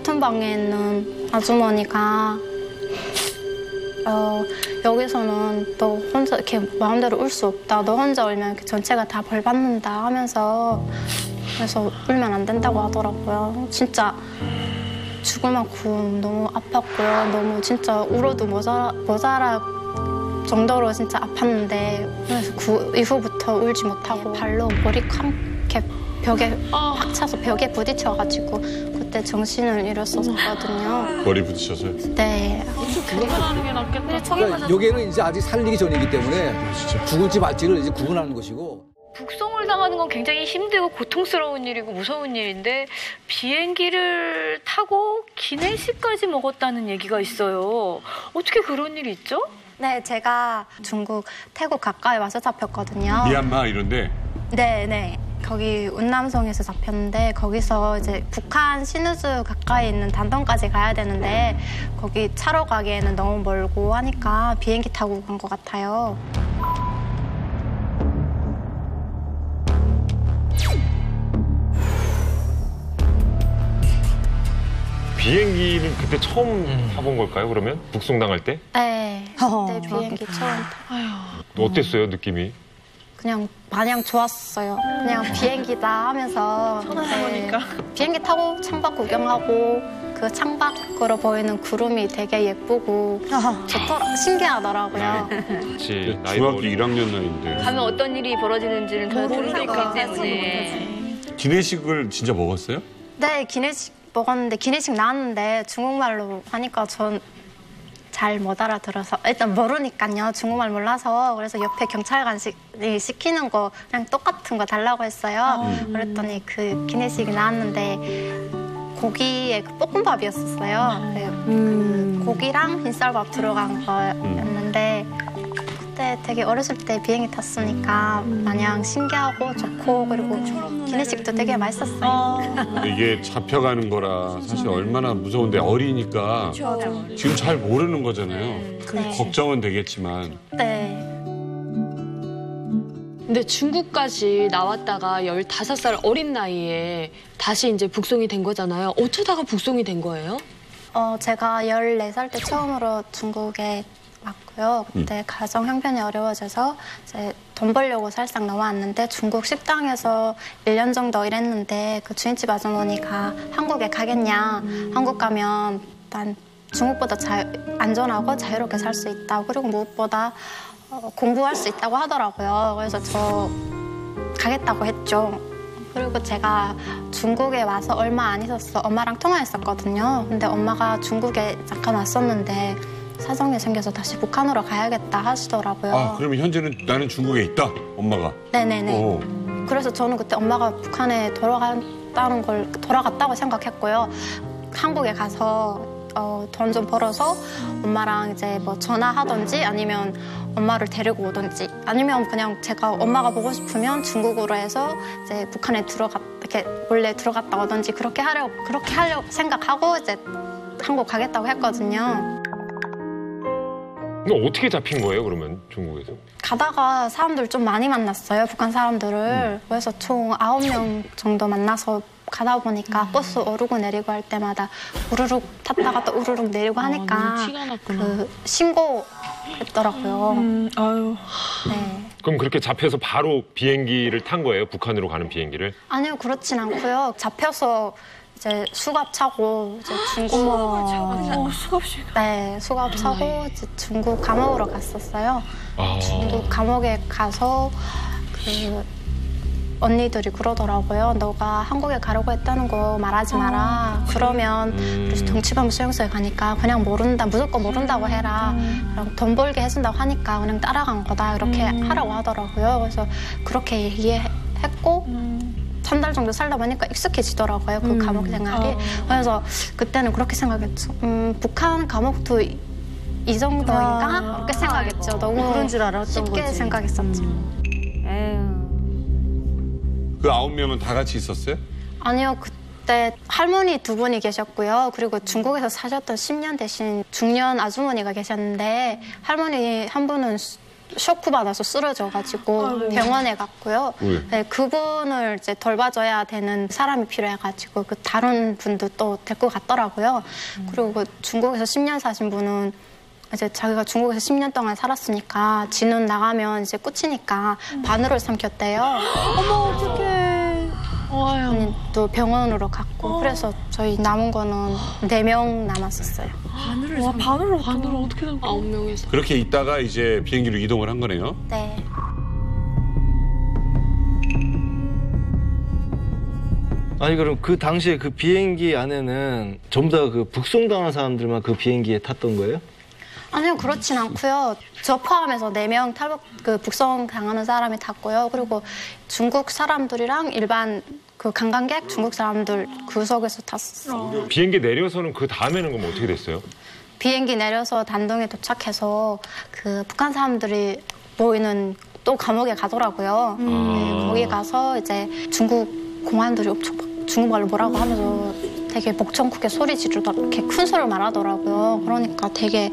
같은 방에 있는 아주머니가 여기서는 너 혼자 이렇게 마음대로 울 수 없다. 너 혼자 울면 이렇게 전체가 다 벌 받는다 하면서 그래서 울면 안 된다고 하더라고요. 진짜 죽을 만큼 너무 아팠고요. 너무 진짜 울어도 모자랄 정도로 진짜 아팠는데 그래서 그 이후부터 울지 못하고 발로 머리 이렇게 벽에 팍 차서 벽에 부딪혀가지고 그때 정신을 잃었었거든요. 머리 부딪혀서요? 네. 구분하는 게 낫겠다. 그러니까 여기는 이제 아직 살리기 전이기 때문에 죽을지 말지를 이제 구분하는 것이고. 북송을 당하는 건 굉장히 힘들고 고통스러운 일이고 무서운 일인데 비행기를 타고 기내식까지 먹었다는 얘기가 있어요. 어떻게 그런 일이 있죠? 네, 제가 중국, 태국 가까이 와서 잡혔거든요. 미얀마 이런데? 네. 거기 운남성에서 잡혔는데 거기서 이제 북한 신우주 가까이 있는 단동까지 가야 되는데 거기 차로 가기에는 너무 멀고 하니까 비행기 타고 간 것 같아요. 비행기는 그때 처음 타본 걸까요, 그러면? 북송당할 때? 네, 그때 비행기 처음 타고. 어땠어요, 느낌이? 그냥 마냥 좋았어요. 그냥 비행기다 하면서 쳐다보니까. 비행기 타고 창밖 구경하고 그 창밖으로 보이는 구름이 되게 예쁘고 신기하더라고요. 그치, 중학교 1학년 나이인데. 가면 어떤 일이 벌어지는지는 더 모르니까 때문에. 거지. 기내식을 진짜 먹었어요? 네, 기내식 먹었는데 기내식 나왔는데 중국말로 하니까 전 잘 못 알아들어서 일단 모르니까요. 중국말 몰라서 그래서 옆에 경찰관이 시키는 거 그냥 똑같은 거 달라고 했어요. 그랬더니 그 기내식이 나왔는데 고기에 그 볶음밥이었었어요. 그 고기랑 흰쌀밥 들어간 거였는데 그때 되게 어렸을 때 비행기 탔으니까 마냥 신기하고 좋고 그리고 기내식도 되게 맛있었어요. 이게 잡혀가는 거라 사실 얼마나 무서운데 어리니까 지금 잘 모르는 거잖아요. 걱정은 되겠지만. 네. 근데 중국까지 나왔다가 15살 어린 나이에 다시 이제 북송이 된 거잖아요. 어쩌다가 북송이 된 거예요? 제가 14살 때 처음으로 중국에 왔고요. 그때 가정 형편이 어려워져서 이제 돈 벌려고 살짝 넘어왔는데 중국 식당에서 1년 정도 일했는데 그 주인집 아주머니가 한국에 가겠냐. 한국 가면 난 중국보다 안전하고 자유롭게 살 수 있다. 그리고 무엇보다 공부할 수 있다고 하더라고요. 그래서 저 가겠다고 했죠. 그리고 제가 중국에 와서 얼마 안 있었어. 엄마랑 통화했었거든요. 근데 엄마가 중국에 잠깐 왔었는데 사정이 생겨서 다시 북한으로 가야겠다 하시더라고요. 아, 그러면 현재는 나는 중국에 있다, 엄마가? 네네네. 그래서 저는 그때 엄마가 북한에 돌아갔다고 생각했고요. 한국에 가서 돈 좀 벌어서 엄마랑 이제 뭐 전화하든지 아니면 엄마를 데리고 오든지 아니면 그냥 제가 엄마가 보고 싶으면 중국으로 해서 이제 북한에 이렇게 몰래 들어갔다 오든지 그렇게 하려고 생각하고 이제 한국 가겠다고 했거든요. 근데 어떻게 잡힌 거예요, 그러면 중국에서? 가다가 사람들 좀 많이 만났어요, 북한 사람들을. 그래서 총 9명 정도 만나서 가다 보니까 버스 오르고 내리고 할 때마다 우르륵 탔다가 또 우르륵 내리고 하니까 그 신고했더라고요. 아유. 네. 그럼 그렇게 잡혀서 바로 비행기를 탄 거예요, 북한으로 가는 비행기를? 아니요, 그렇진 않고요. 잡혀서 이제 수갑 차고 이제 중국 수갑식. 네, 수갑 차고 이제 중국 감옥으로 갔었어요. 아. 중국 감옥에 가서 그 언니들이 그러더라고요. 너가 한국에 가려고 했다는 거 말하지 마라. 그러면 그래서 동치범 수용소에 가니까 그냥 무조건 모른다고 해라. 그럼 돈 벌게 해준다고 하니까 그냥 따라간 거다. 이렇게 하라고 하더라고요. 그래서 그렇게 얘기했고 3달 정도 살다 보니까 익숙해지더라고요. 그 감옥 생활이. 그래서 그때는 그렇게 생각했죠. 북한 감옥도 이 정도인가? 그렇게 생각했죠. 너무 그런 줄 알았던 쉽게 거지. 생각했었죠. 그 9명은 다 같이 있었어요? 아니요. 그때 할머니 2분이 계셨고요. 그리고 중국에서 사셨던 10년 되신 중년 아주머니가 계셨는데 할머니 한 분은 쇼크 받아서 쓰러져가지고 병원에 갔고요. 네, 그분을 이제 돌봐줘야 되는 사람이 필요해가지고 그 다른 분도 또 데리고 갔더라고요. 그리고 그 중국에서 10년 사신 분은 이제 자기가 중국에서 10년 동안 살았으니까 진훈 나가면 이제 끝이니까 바늘을 삼켰대요. 어머 어떡해. 아니, 또 병원으로 갔고 그래서 저희 남은 거는 4명 남았었어요. 반으로 어떻게 된 거야? 9명에서. 그렇게 있다가 이제 비행기로 이동을 한 거네요. 네. 아니 그럼 그 당시에 그 비행기 안에는 전부 다 그 북송당한 사람들만 그 비행기에 탔던 거예요? 아니요, 그렇진 않고요. 저 포함해서 4명 그 북송 당하는 사람이 탔고요. 그리고 중국 사람들이랑 일반 그 관광객 중국 사람들 구석에서 탔었어요. 비행기 내려서는 그 다음에는 그럼 어떻게 됐어요? 비행기 내려서 단동에 도착해서 그 북한 사람들이 모이는 또 감옥에 가더라고요. 네, 거기 가서 이제 중국 공안들이 엄청 중국말로 뭐라고 하면서 되게 목청 크게 소리 지르더라고요. 이렇게 큰 소리를 말하더라고요. 그러니까 되게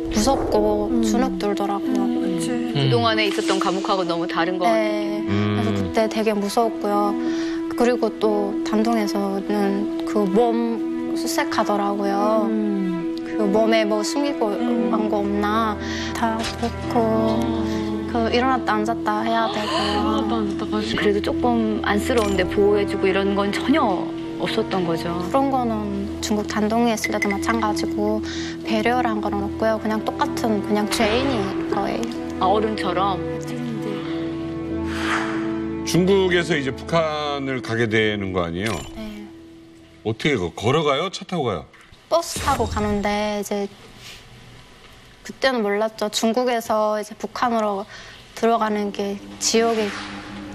무섭고 주눅 들더라고요. 그동안에 있었던 감옥하고 너무 다른 거 같아요. 네. 그래서 그때 되게 무서웠고요. 그리고 또 단동에서는 그 몸 수색하더라고요. 그 몸에 뭐 숨기고 한 거 없나 다 그렇고 그 일어났다 앉았다 해야 되고. 그래도 조금 안쓰러운데 보호해주고 이런 건 전혀 없었던 거죠. 그런 거는 중국 단동에 있을 때도 마찬가지고 배려란 거는 없고요. 그냥 똑같은 그냥 죄인일 거예요. 아, 어른처럼. 중국에서 이제 북한을 가게 되는 거 아니에요? 네. 어떻게 걸어가요? 차 타고 가요? 버스 타고 가는데 이제 그때는 몰랐죠. 중국에서 이제 북한으로 들어가는 게 지옥의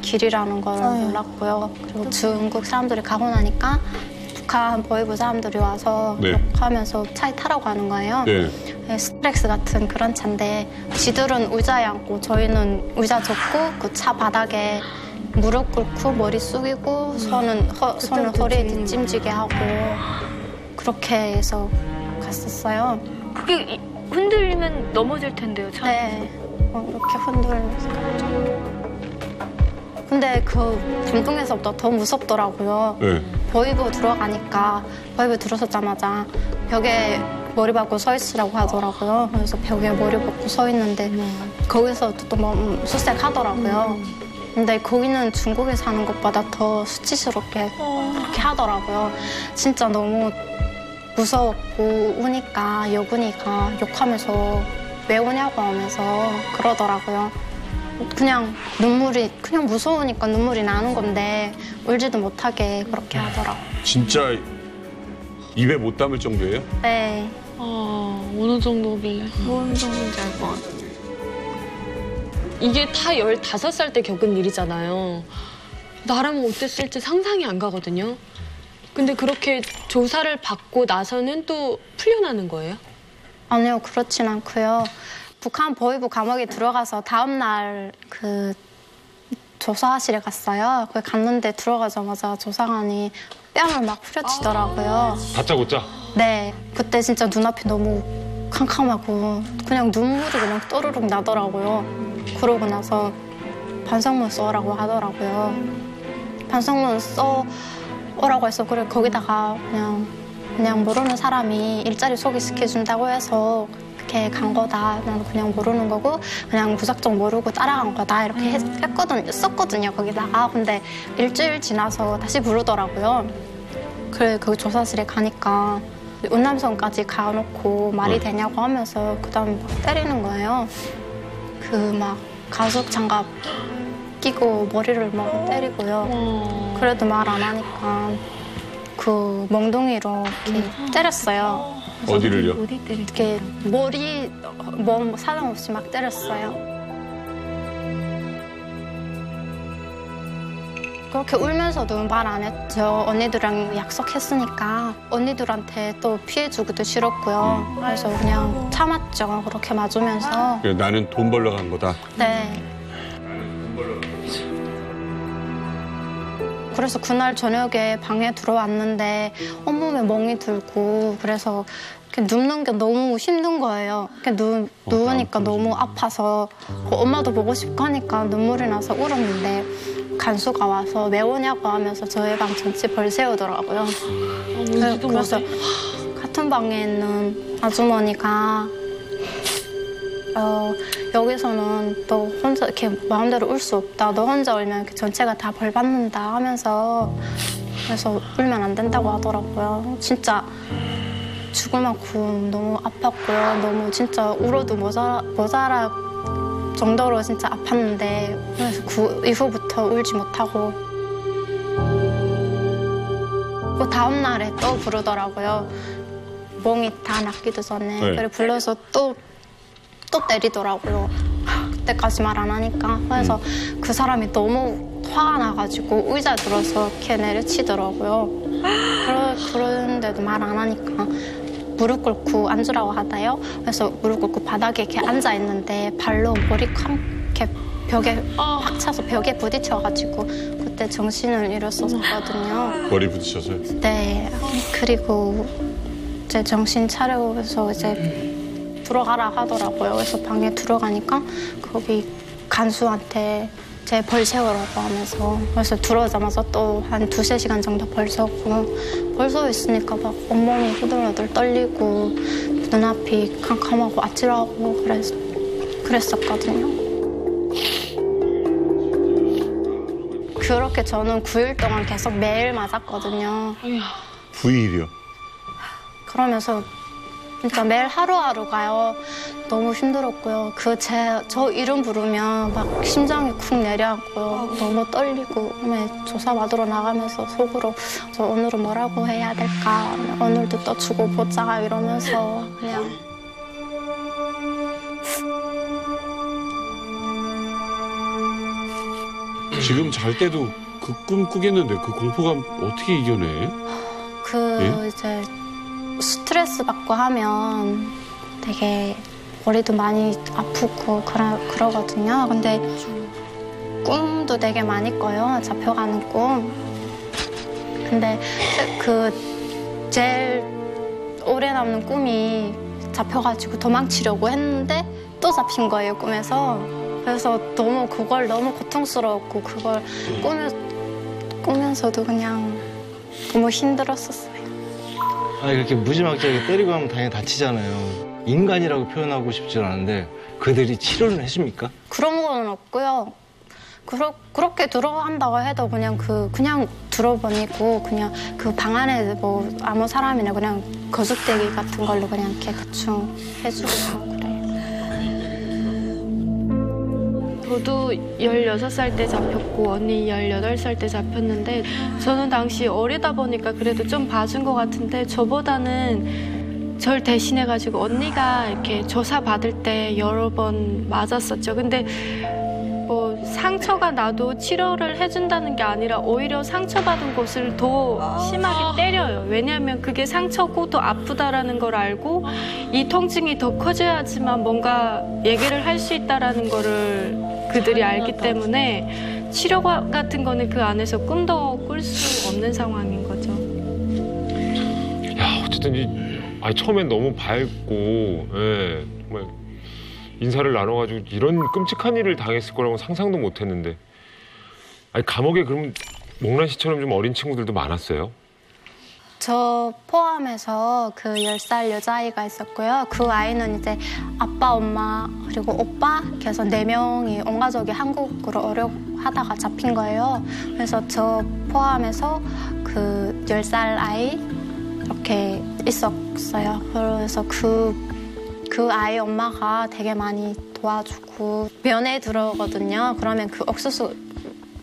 길이라는 걸 몰랐고요. 그리고 중국 사람들이 가고 나니까 북한 보위부 사람들이 와서 네. 욕하면서 차에 타라고 하는 거예요. 네. 네, 스트렉스 같은 그런 차인데 지들은 의자에 앉고 저희는 의자 접고 그 차 바닥에 무릎 꿇고 머리 숙이고 손은 허리에 뒷짐지게 하고 그렇게 해서 갔었어요. 그게 흔들리면 넘어질 텐데요, 차. 네, 이렇게 흔들면서 갔죠. 근데 그 단동에서부터 더 무섭더라고요. 네. 보위부 들어가니까 보위부 들어서자마자 벽에 머리 박고 서 있으라고 하더라고요. 그래서 벽에 머리 박고 서 있는데 거기서 또 수색하더라고요. 근데 거기는 중국에 사는 것보다 더 수치스럽게 그렇게 하더라고요. 진짜 너무 무서웠고 우니까 여군이가 욕하면서 왜 우냐고 하면서 그러더라고요. 그냥 눈물이 그냥 무서우니까 눈물이 나는 건데 울지도 못하게 그렇게 하더라고요. 진짜 입에 못 담을 정도예요? 네. 어느 정도길래. 뭔 정도인지 알 것 같아요. 이게 다 15살 때 겪은 일이잖아요. 나라면 어땠을지 상상이 안 가거든요. 근데 그렇게 조사를 받고 나서는 또 풀려나는 거예요? 아니요, 그렇진 않고요. 북한 보위부 감옥에 들어가서 다음 날 그 조사실에 갔어요. 거기 갔는데 들어가자마자 조사관이 뺨을 막 후려치더라고요. 다짜고짜? 네, 그때 진짜 눈앞이 너무 캄캄하고 그냥 눈물이 그냥 또르륵 나더라고요. 그러고 나서 반성문 써라고 하더라고요. 반성문 써오라고 해서 그래 거기다가 그냥 모르는 사람이 일자리 소개시켜준다고 해서 그렇게 간 거다. 나는 그냥 모르는 거고 그냥 무작정 모르고 따라간 거다 이렇게 썼거든요 거기다가. 근데 일주일 지나서 다시 부르더라고요. 그래 그 조사실에 가니까 운남선까지 가놓고 말이 되냐고 하면서 그다음에 막 때리는 거예요. 그 막 가죽 장갑 끼고 머리를 막 때리고요. 그래도 말 안 하니까 그 멍둥이로 이렇게 때렸어요. 어디를요? 어디 때릴까? 이렇게 머리 몸 사정 없이 막 때렸어요. 그렇게 울면서도 말 안 했죠. 언니들이랑 약속했으니까 언니들한테 또 피해 주기도 싫었고요. 그래서 그냥 참았죠. 그렇게 맞으면서. 나는 돈 벌러 간 거다. 네. 그래서 그날 저녁에 방에 들어왔는데 온몸에 멍이 들고 그래서 눕는 게 너무 힘든 거예요. 누우니까 너무 아파서 엄마도 보고 싶고 하니까 눈물이 나서 울었는데 간수가 와서 왜 오냐고 하면서 저희 방 전체 벌 세우더라고요. 그래서 같은 방에 있는 아주머니가 여기서는 너 혼자 이렇게 마음대로 울 수 없다. 너 혼자 울면 이렇게 전체가 다 벌 받는다 하면서 그래서 울면 안 된다고 하더라고요. 진짜 죽을 만큼 너무 아팠고요. 너무 진짜 울어도 모자랄 정도로 진짜 아팠는데 그래서 그 이후부터 울지 못하고 그 다음 날에 또 부르더라고요. 몽이 다 낫기도 전에 그래 불러서 또 때리더라고요. 그때까지 말 안 하니까. 그래서 그 사람이 너무 화가 나가지고 의자에 들어서 이렇게 내려치더라고요. 그런데도 말 안 하니까 무릎 꿇고 앉으라고 하다요. 그래서 무릎 꿇고 바닥에 이렇게 앉아 있는데 발로 머리 이렇게 벽에 확 차서 벽에 부딪혀가지고 그때 정신을 잃었었거든요. 머리 부딪혀서요? 네. 그리고 이제 정신 차려서 이제 들어가라 하더라고요. 그래서 방에 들어가니까 거기 간수한테 제 벌 세우라고 하면서 그래서 들어오자마자 또 한 2-3시간 정도 벌 세웠고 벌 세워 있으니까 막 온몸이 후들후들 떨리고 눈앞이 캄캄하고 아찔하고 그랬었거든요. 그렇게 저는 9일 동안 계속 매일 맞았거든요. 9일이요? 그러면서 진짜 매일 하루하루가요. 너무 힘들었고요. 저 이름 부르면 막 심장이 쿵 내려앉고요. 너무 떨리고 조사받으러 나가면서 속으로 저 오늘은 뭐라고 해야 될까? 오늘도 또 주고 보자 이러면서 그냥 지금 잘 때도 그 꿈 꾸겠는데 그 공포감 어떻게 이겨내? 이제 스트레스 받고 하면 되게 머리도 많이 아프고 그러거든요. 근데 꿈도 되게 많이 꿔요. 잡혀가는 꿈. 근데 제일 오래 남는 꿈이 잡혀가지고 도망치려고 했는데 또 잡힌 거예요, 꿈에서. 그래서 그걸 너무 고통스러웠고 그걸 꾸면서도 그냥 너무 힘들었었어요. 아니 그렇게 무지막지하게 때리고 하면 당연히 다치잖아요. 인간이라고 표현하고 싶지 않은데 그들이 치료를 해줍니까? 그런 건 없고요. 그렇게 들어간다고 해도 그냥 들어보니고 그냥 그 방 안에 뭐 아무 사람이나 그냥 거죽대기 같은 걸로 그냥 이렇게 대충 해주고 그래요. 저도 16살 때 잡혔고 언니 18살 때 잡혔는데 저는 당시 어리다 보니까 그래도 좀 봐준 것 같은데 저보다는 절 대신해가지고 언니가 이렇게 조사 받을 때 여러 번 맞았었죠. 근데 뭐 상처가 나도 치료를 해준다는 게 아니라 오히려 상처받은 곳을 더 심하게 때려요. 왜냐하면 그게 상처고 또 아프다라는 걸 알고 이 통증이 더 커져야지만 뭔가 얘기를 할 수 있다라는 거를 그들이 알기 때문에 치료 같은 거는 그 안에서 꿈도 꿀 수 없는 상황인 거죠. 야, 어쨌든 처음엔 너무 밝고 정말 인사를 나눠가지고 이런 끔찍한 일을 당했을 거라고 상상도 못했는데 감옥에 그럼 목란 씨처럼 좀 어린 친구들도 많았어요? 저 포함해서 그 10살 여자아이가 있었고요. 그 아이는 이제 아빠, 엄마, 그리고 오빠 이렇게 해서 4명이 온 가족이 한국으로 어려하다가 잡힌 거예요. 그래서 저 포함해서 그 10살 아이 이렇게 있었어요. 그래서 그 아이 엄마가 되게 많이 도와주고 면회 들어오거든요. 그러면 그 옥수수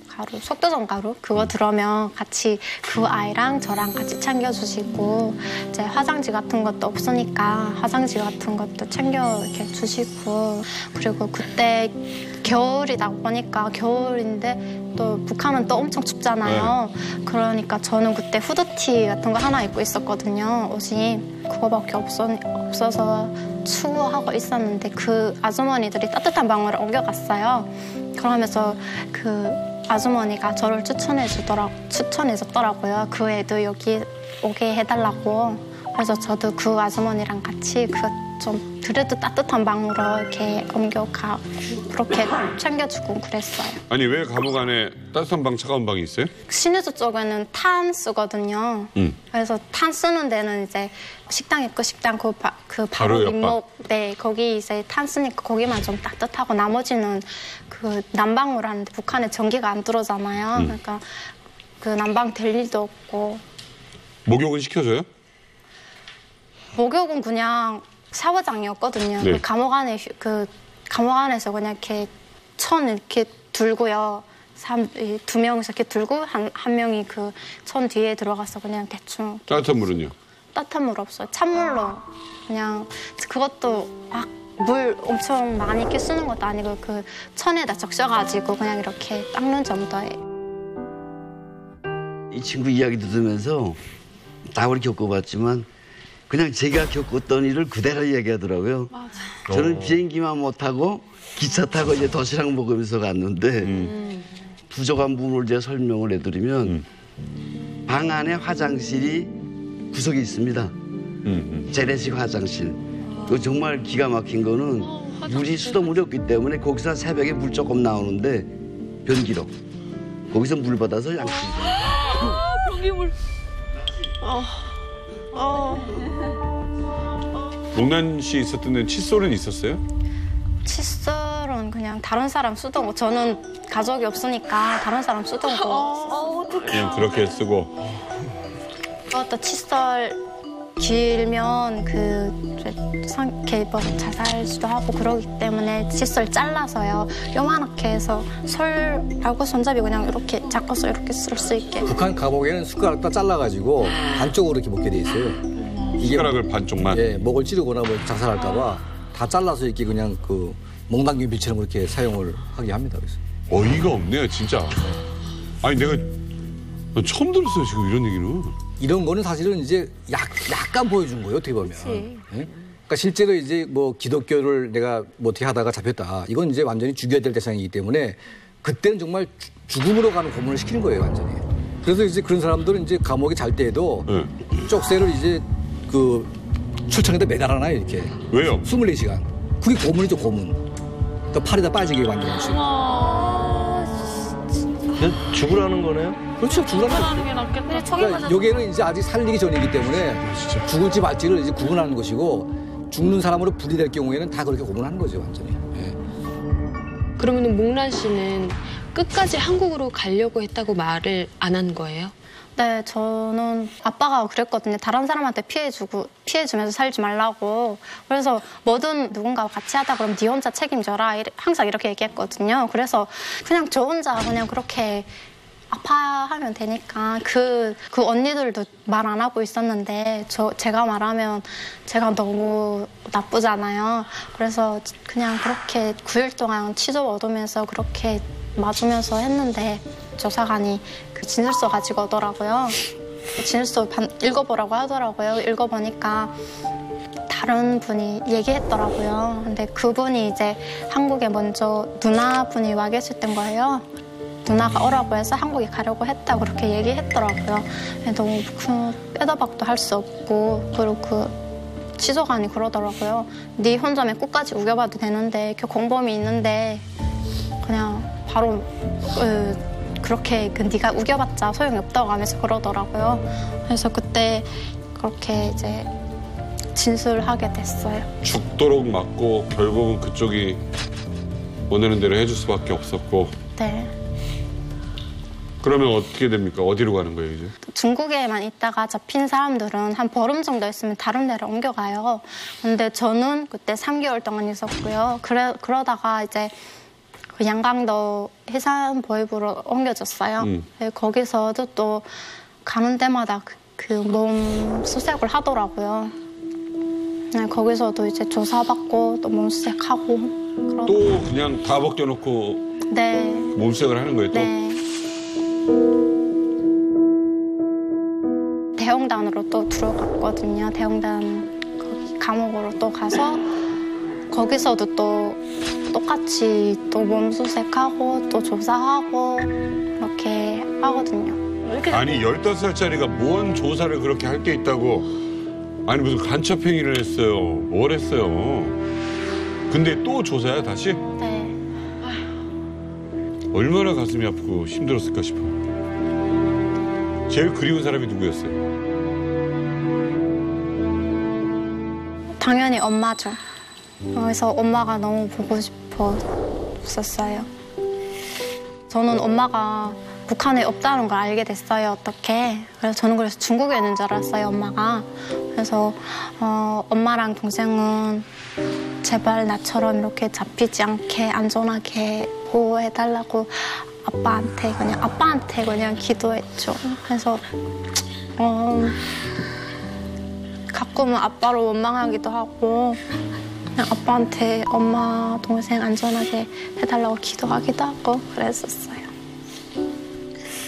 가루, 속도전 가루 그거 들어오면 같이 그 아이랑 저랑 같이 챙겨주시고 이제 화장지 같은 것도 없으니까 화장지 같은 것도 챙겨 이렇게 주시고 그리고 그때 겨울이다 보니까 겨울인데 또 북한은 또 엄청 춥잖아요. 그러니까 저는 그때 후드티 같은 거 하나 입고 있었거든요. 옷이 그거밖에 없어서 추워하고 있었는데 그 아주머니들이 따뜻한 방으로 옮겨갔어요. 그러면서 그 아주머니가 저를 추천해줬더라고요. 그 애도 여기 오게 해달라고. 그래서 저도 그 아주머니랑 같이 그 좀 그래도 따뜻한 방으로 이렇게 옮겨가 그렇게 챙겨주고 그랬어요. 아니 왜 감옥 안에 따뜻한 방, 차가운 방이 있어요? 신의주 쪽에는 탄 쓰거든요. 그래서 탄 쓰는 데는 이제 식당 있고 식당 그 바로 바로 윗목 네 거기 이제 탄 쓰니까 거기만 좀 따뜻하고 나머지는 그 난방으로 하는데 북한에 전기가 안 들어오잖아요. 그러니까 그 난방 될 일도 없고. 목욕은 시켜줘요? 목욕은 그냥 샤워장이었거든요. 네. 그 감옥 안에서 그냥 이렇게 천 이렇게 들고요. 두 명이서 이렇게 들고 한 명이 그 천 뒤에 들어가서 그냥 대충. 따뜻한 물은요? 따뜻한 물 없어요. 찬물로 그냥 그것도 막 물 엄청 많이 이렇게 쓰는 것도 아니고 그 천에다 적셔가지고 그냥 이렇게 닦는 정도예요. 이 친구 이야기 들으면서 다 우리 겪어봤지만 그냥 제가 겪었던 일을 그대로 얘기하더라고요. 맞아. 저는 비행기만 못 타고 기차 타고 이제 도시락 먹으면서 갔는데 부족한 부분을 이제 설명을 해드리면 방 안에 화장실이 구석에 있습니다. 재래식 화장실. 그 정말 기가 막힌 거는 물이 수돗물이 없기 때문에 거기서 새벽에 물 조금 나오는데 변기로 거기서 물 받아서 양치. 변기물. 목난 씨 있었던 데는 칫솔은 있었어요? 칫솔은 그냥 다른 사람 쓰던 거. 저는 가족이 없으니까 다른 사람 쓰던 거. 그냥 그렇게 쓰고. 그것도 칫솔 길면 이렇게 뭐 자살수도 하고 그러기 때문에 칫솔 잘라서요. 요만하게 해서 솔하고 손잡이 그냥 이렇게 잡고서 이렇게 쓸 수 있게. 북한 감옥에는 숟가락 다 잘라가지고 반쪽으로 이렇게 먹게 돼 있어요. 이게 숟가락을 반쪽만? 예, 목을 찌르거나 뭐 자살할까봐 다 잘라서 이렇게 그냥 그 몽당귀 비처럼 그렇게 사용을 하게 합니다. 그래서. 어이가 없네요, 진짜. 아니 내가 처음 들었어요, 지금 이런 얘기는. 이런 거는 사실은 이제 약간 보여준 거예요, 어떻게 보면. 예? 그러니까 실제로 이제 뭐 기독교를 내가 뭐 어떻게 하다가 잡혔다. 이건 이제 완전히 죽여야 될 대상이기 때문에 그때는 정말 죽음으로 가는 고문을 시키는 거예요, 완전히. 그래서 이제 그런 사람들은 이제 감옥에 잘 때에도 쪽새를 이제 그 출청에다 매달아놔요, 이렇게. 왜요? 24시간. 그게 고문이죠, 고문. 그 팔에다 빠지게 만드는 식으로. 죽으라는 거네요? 그렇죠, 죽으라는 거죠. 하는 게 낫겠다. 그러니까 여기에는 이제 아직 살리기 전이기 때문에 죽을지 말지를 이제 구분하는 것이고 죽는 사람으로 분리될 경우에는 다 그렇게 구분하는 거죠, 완전히. 예. 그러면 목란 씨는 끝까지 한국으로 가려고 했다고 말을 안 한 거예요? 네, 저는 아빠가 그랬거든요. 다른 사람한테 피해주면서 살지 말라고. 그래서 뭐든 누군가와 같이 하다 그러면 네 혼자 책임져라. 항상 이렇게 얘기했거든요. 그래서 그냥 저 혼자 그냥 그렇게 아파하면 되니까 그 언니들도 말 안 하고 있었는데 제가 말하면 제가 너무 나쁘잖아요. 그래서 그냥 그렇게 9일 동안 치료 얻으면서 그렇게 맞으면서 했는데 조사관이 그 진술서 가지고 오더라고요. 진술서 읽어보라고 하더라고요. 읽어보니까 다른 분이 얘기했더라고요. 근데 그분이 이제 한국에 먼저 누나분이 와 계셨던 거예요. 누나가 오라고 해서 한국에 가려고 했다고 그렇게 얘기했더라고요. 너무 빼도 박도 할 수 없고 그리고 그 취소관이 그러더라고요. 네 혼자면 끝까지 우겨봐도 되는데 이렇게 공범이 있는데 그냥 바로 그렇게 네가 우겨봤자 소용이 없다고 하면서 그러더라고요. 그래서 그때 그렇게 이제 진술하게 됐어요. 죽도록 맞고 결국은 그쪽이 원하는 대로 해줄 수밖에 없었고. 네. 그러면 어떻게 됩니까? 어디로 가는 거예요, 이제? 중국에만 있다가 잡힌 사람들은 한 보름 정도 있으면 다른 데로 옮겨가요. 근데 저는 그때 3개월 동안 있었고요. 그러다가 이제 그 양강도 해산보육으로 옮겨졌어요. 거기서도 또 가는 데마다 그 몸 수색을 하더라고요. 네, 거기서도 이제 조사받고 또 몸 수색하고. 또 그냥 다 벗겨놓고 네. 몸수색을 하는 거예요, 또? 네. 대형단으로 또 들어갔거든요. 대형단 거기 감옥으로 또 가서 거기서도 또 똑같이 또 몸수색하고 또 조사하고 이렇게 하거든요. 아니 15살짜리가 뭔 조사를 그렇게 할 게 있다고. 아니 무슨 간첩행위를 했어요. 뭘 했어요. 근데 또 조사야 다시? 네. 얼마나 가슴이 아프고 힘들었을까 싶어. 제일 그리운 사람이 누구였어요? 당연히 엄마죠. 그래서 엄마가 너무 보고 싶었었어요. 저는 엄마가 북한에 없다는 걸 알게 됐어요. 어떻게. 그래서 저는 그래서 중국에 있는 줄 알았어요. 엄마가. 그래서 엄마랑 동생은 제발 나처럼 이렇게 잡히지 않게 안전하게 보호해달라고 아빠한테 그냥 기도했죠. 그래서 가끔은 아빠를 원망하기도 하고 그냥 아빠한테 엄마 동생 안전하게 해달라고 기도하기도 하고 그랬었어요.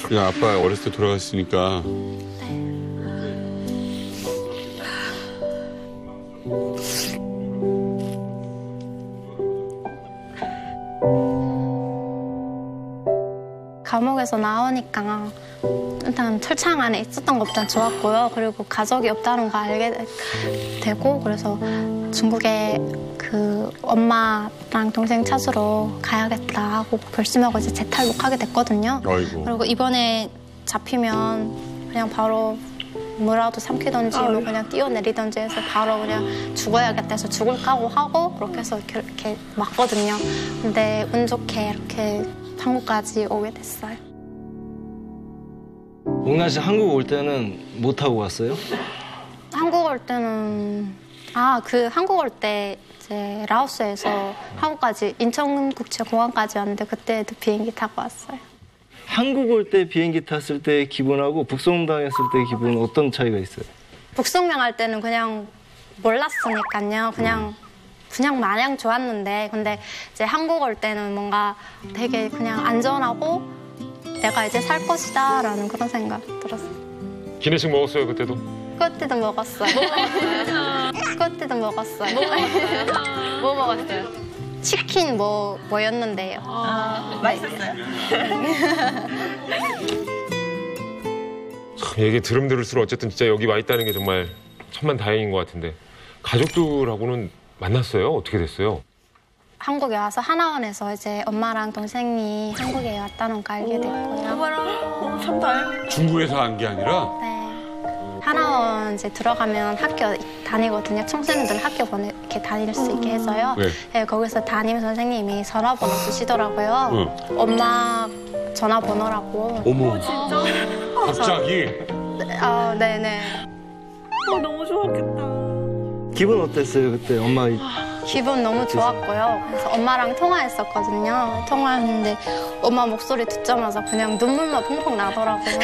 그냥 아빠 어렸을 때 돌아갔으니까. 감옥에서 나오니까 일단 철창 안에 있었던 것부터 좋았고요. 그리고 가족이 없다는 거 알게 되고 그래서 중국에 그 엄마랑 동생 찾으러 가야겠다 하고 결심하고 이제 재탈북하게 됐거든요. 아이고. 그리고 이번에 잡히면 그냥 바로 뭐라도 삼키던지 뭐 그냥 뛰어내리던지 해서 바로 그냥 죽어야겠다 해서 죽을 각오하고 그렇게 해서 이렇게 왔거든요. 근데 운 좋게 이렇게 한국까지 오게 됐어요. 몽란 씨 한국 올 때는 뭐 타고 왔어요? 한국 올 때는 한국 올 때 이제 라오스에서 한국까지 인천국제공항까지 왔는데 그때도 비행기 타고 왔어요. 한국 올 때 비행기 탔을 때의 기분하고 북송당했을 때의 기분은 어떤 차이가 있어요? 북송당할 때는 그냥 몰랐으니까요. 그냥 마냥 좋았는데 근데 이제 한국 올 때는 뭔가 되게 그냥 안전하고 내가 이제 살 것이다라는 그런 생각 들었어요. 기내식 먹었어요 그때도? 그때도 먹었어요. 그때도 먹었어요. 뭐 먹었어요? 치킨 뭐였는데요. 맛있었어요? 참 얘기 들을수록 어쨌든 진짜 여기 와 있다는 게 정말 천만다행인 것 같은데 가족들하고는 만났어요? 어떻게 됐어요? 한국에 와서 하나원에서 이제 엄마랑 동생이 한국에 왔다는 거 알게 됐고요. 참 다행이다. 중국에서 한 게 아니라? 네. 하나원 이제 들어가면 학교 다니거든요. 청소년들 학교 이렇게 다닐 수 있게 해서요. 네. 네, 거기서 담임 선생님이 전화번호 주시더라고요. 엄마 전화번호라고. 어머. 진짜? 갑자기? 네네. 너무 좋았겠다. 기분 어땠어요 그때 엄마? 기분 너무 좋았고요. 그래서 엄마랑 통화했었거든요. 통화했는데 엄마 목소리 듣자마자 그냥 눈물만 펑펑 나더라고요.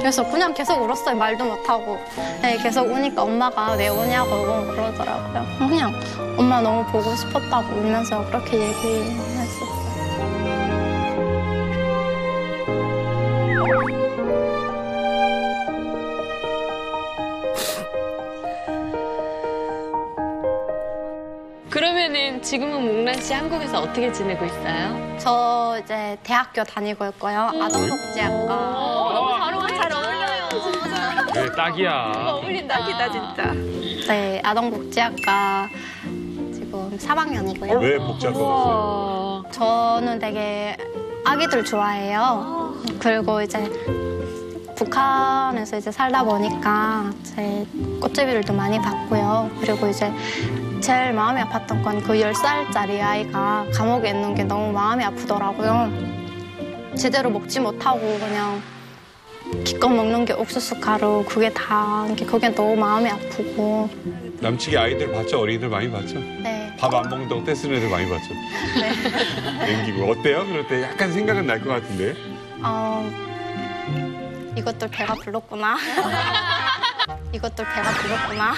그래서 그냥 계속 울었어요. 말도 못하고. 네, 계속 우니까 엄마가 왜 우냐고 그러더라고요. 그냥 엄마 너무 보고 싶었다고 울면서 그렇게 얘기했었어요. 그러면은 지금은 몽란 씨 한국에서 어떻게 지내고 있어요? 저 이제 대학교 다니고 있고요. 아동복지학과. 바로 잘 어울려요. 네, 딱이야. 어울린다. 딱이다 진짜. 네, 아동복지학과 지금 3학년이고요. 왜 복지학과 갔어요? 저는 되게 아기들 좋아해요. 그리고 이제 북한에서 이제 살다 보니까 제 꽃제비를 좀 많이 봤고요. 그리고 이제 제일 마음이 아팠던 건 그 10살짜리 아이가 감옥에 있는 게 너무 마음이 아프더라고요. 제대로 먹지 못하고 그냥 기껏 먹는 게 옥수수 가루 그게 다 그게 너무 마음이 아프고. 남측에 아이들 봤죠? 어린이들 많이 봤죠? 네. 밥 안 먹는다고 떼쓰는 애들 많이 봤죠? 네. 냉기고. 어때요? 그럴 때 약간 생각은 날 것 같은데. 이것들 배가 불렀구나. 이것들 배가 불렀구나.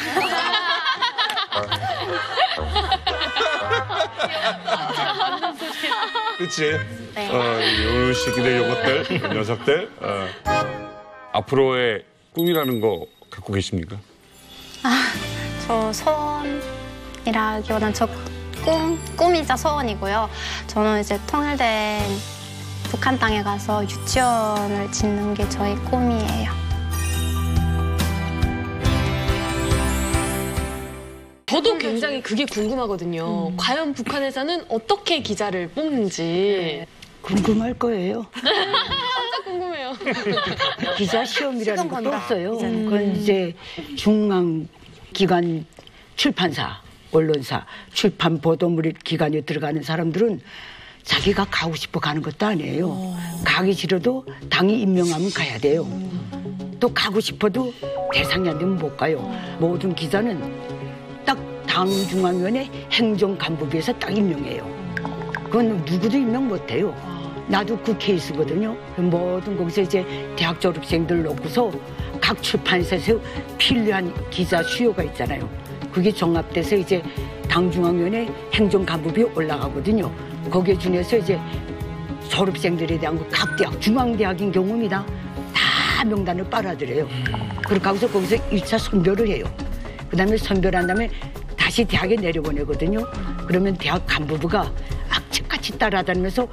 그치? 네. 요 시기들, 요것들, 녀석들. 앞으로의 꿈이라는 거 갖고 계십니까? 저 소원이라기보다는 꿈이자 소원이고요. 저는 이제 통일된 북한 땅에 가서 유치원을 짓는 게 저의 꿈이에요. 저도 굉장히 그게 궁금하거든요. 과연 북한에서는 어떻게 기자를 뽑는지. 궁금할 거예요. 진짜 궁금해요. 기자 시험이라는 것도 없어요. 그건 이제 중앙기관 출판사, 언론사, 출판 보도물 기관에 들어가는 사람들은 자기가 가고 싶어 가는 것도 아니에요. 가기 싫어도 당이 임명하면 가야 돼요. 또 가고 싶어도 대상이 안 되면 못 가요. 모든 기자는 딱 당중앙위원회 행정간부부에서 딱 임명해요. 그건 누구도 임명 못 해요. 나도 그 케이스거든요. 모든 거기서 이제 대학 졸업생들 놓고서 각 출판사에서 필요한 기자 수요가 있잖아요. 그게 종합돼서 이제 당중앙위원회 행정간부부에 올라가거든요. 거기에 중에서 이제 졸업생들에 대한 거 각 대학, 중앙대학인 경우입니다. 다 명단을 빨아들여요. 그렇게 하고서 거기서 1차 선별을 해요. 그 다음에 선별한 다음에 다시 대학에 내려보내거든요. 그러면 대학 간부부가 악착같이 따라다니면서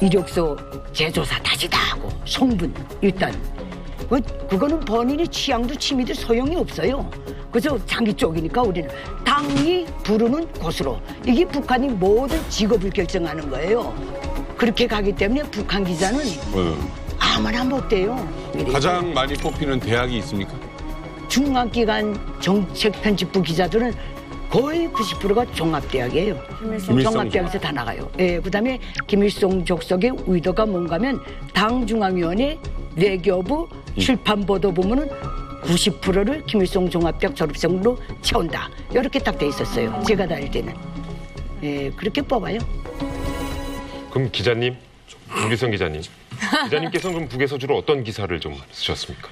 이력서 재조사 다시 다 하고 송분 일단 그거는 본인의 취향도 취미도 소용이 없어요. 그래서 장기 쪽이니까 우리는 당이 부르는 곳으로 이게 북한이 모든 직업을 결정하는 거예요. 그렇게 가기 때문에 북한 기자는 아무나 못 돼요. 가장 많이 뽑히는 대학이 있습니까? 중앙기관 정책편집부 기자들은 거의 90%가 종합대학이에요. 종합대학에서 다 나가요. 예, 그다음에 김일성 족속의 의도가 뭔가면 당중앙위원회 외교부 출판보도부문은 90%를 김일성 종합대학 졸업생으로 채운다. 이렇게 딱 돼 있었어요. 제가 다닐 때는. 예, 그렇게 뽑아요. 그럼 기자님, 김기성 기자님. 기자님께서는 그럼 북에서 주로 어떤 기사를 좀 쓰셨습니까?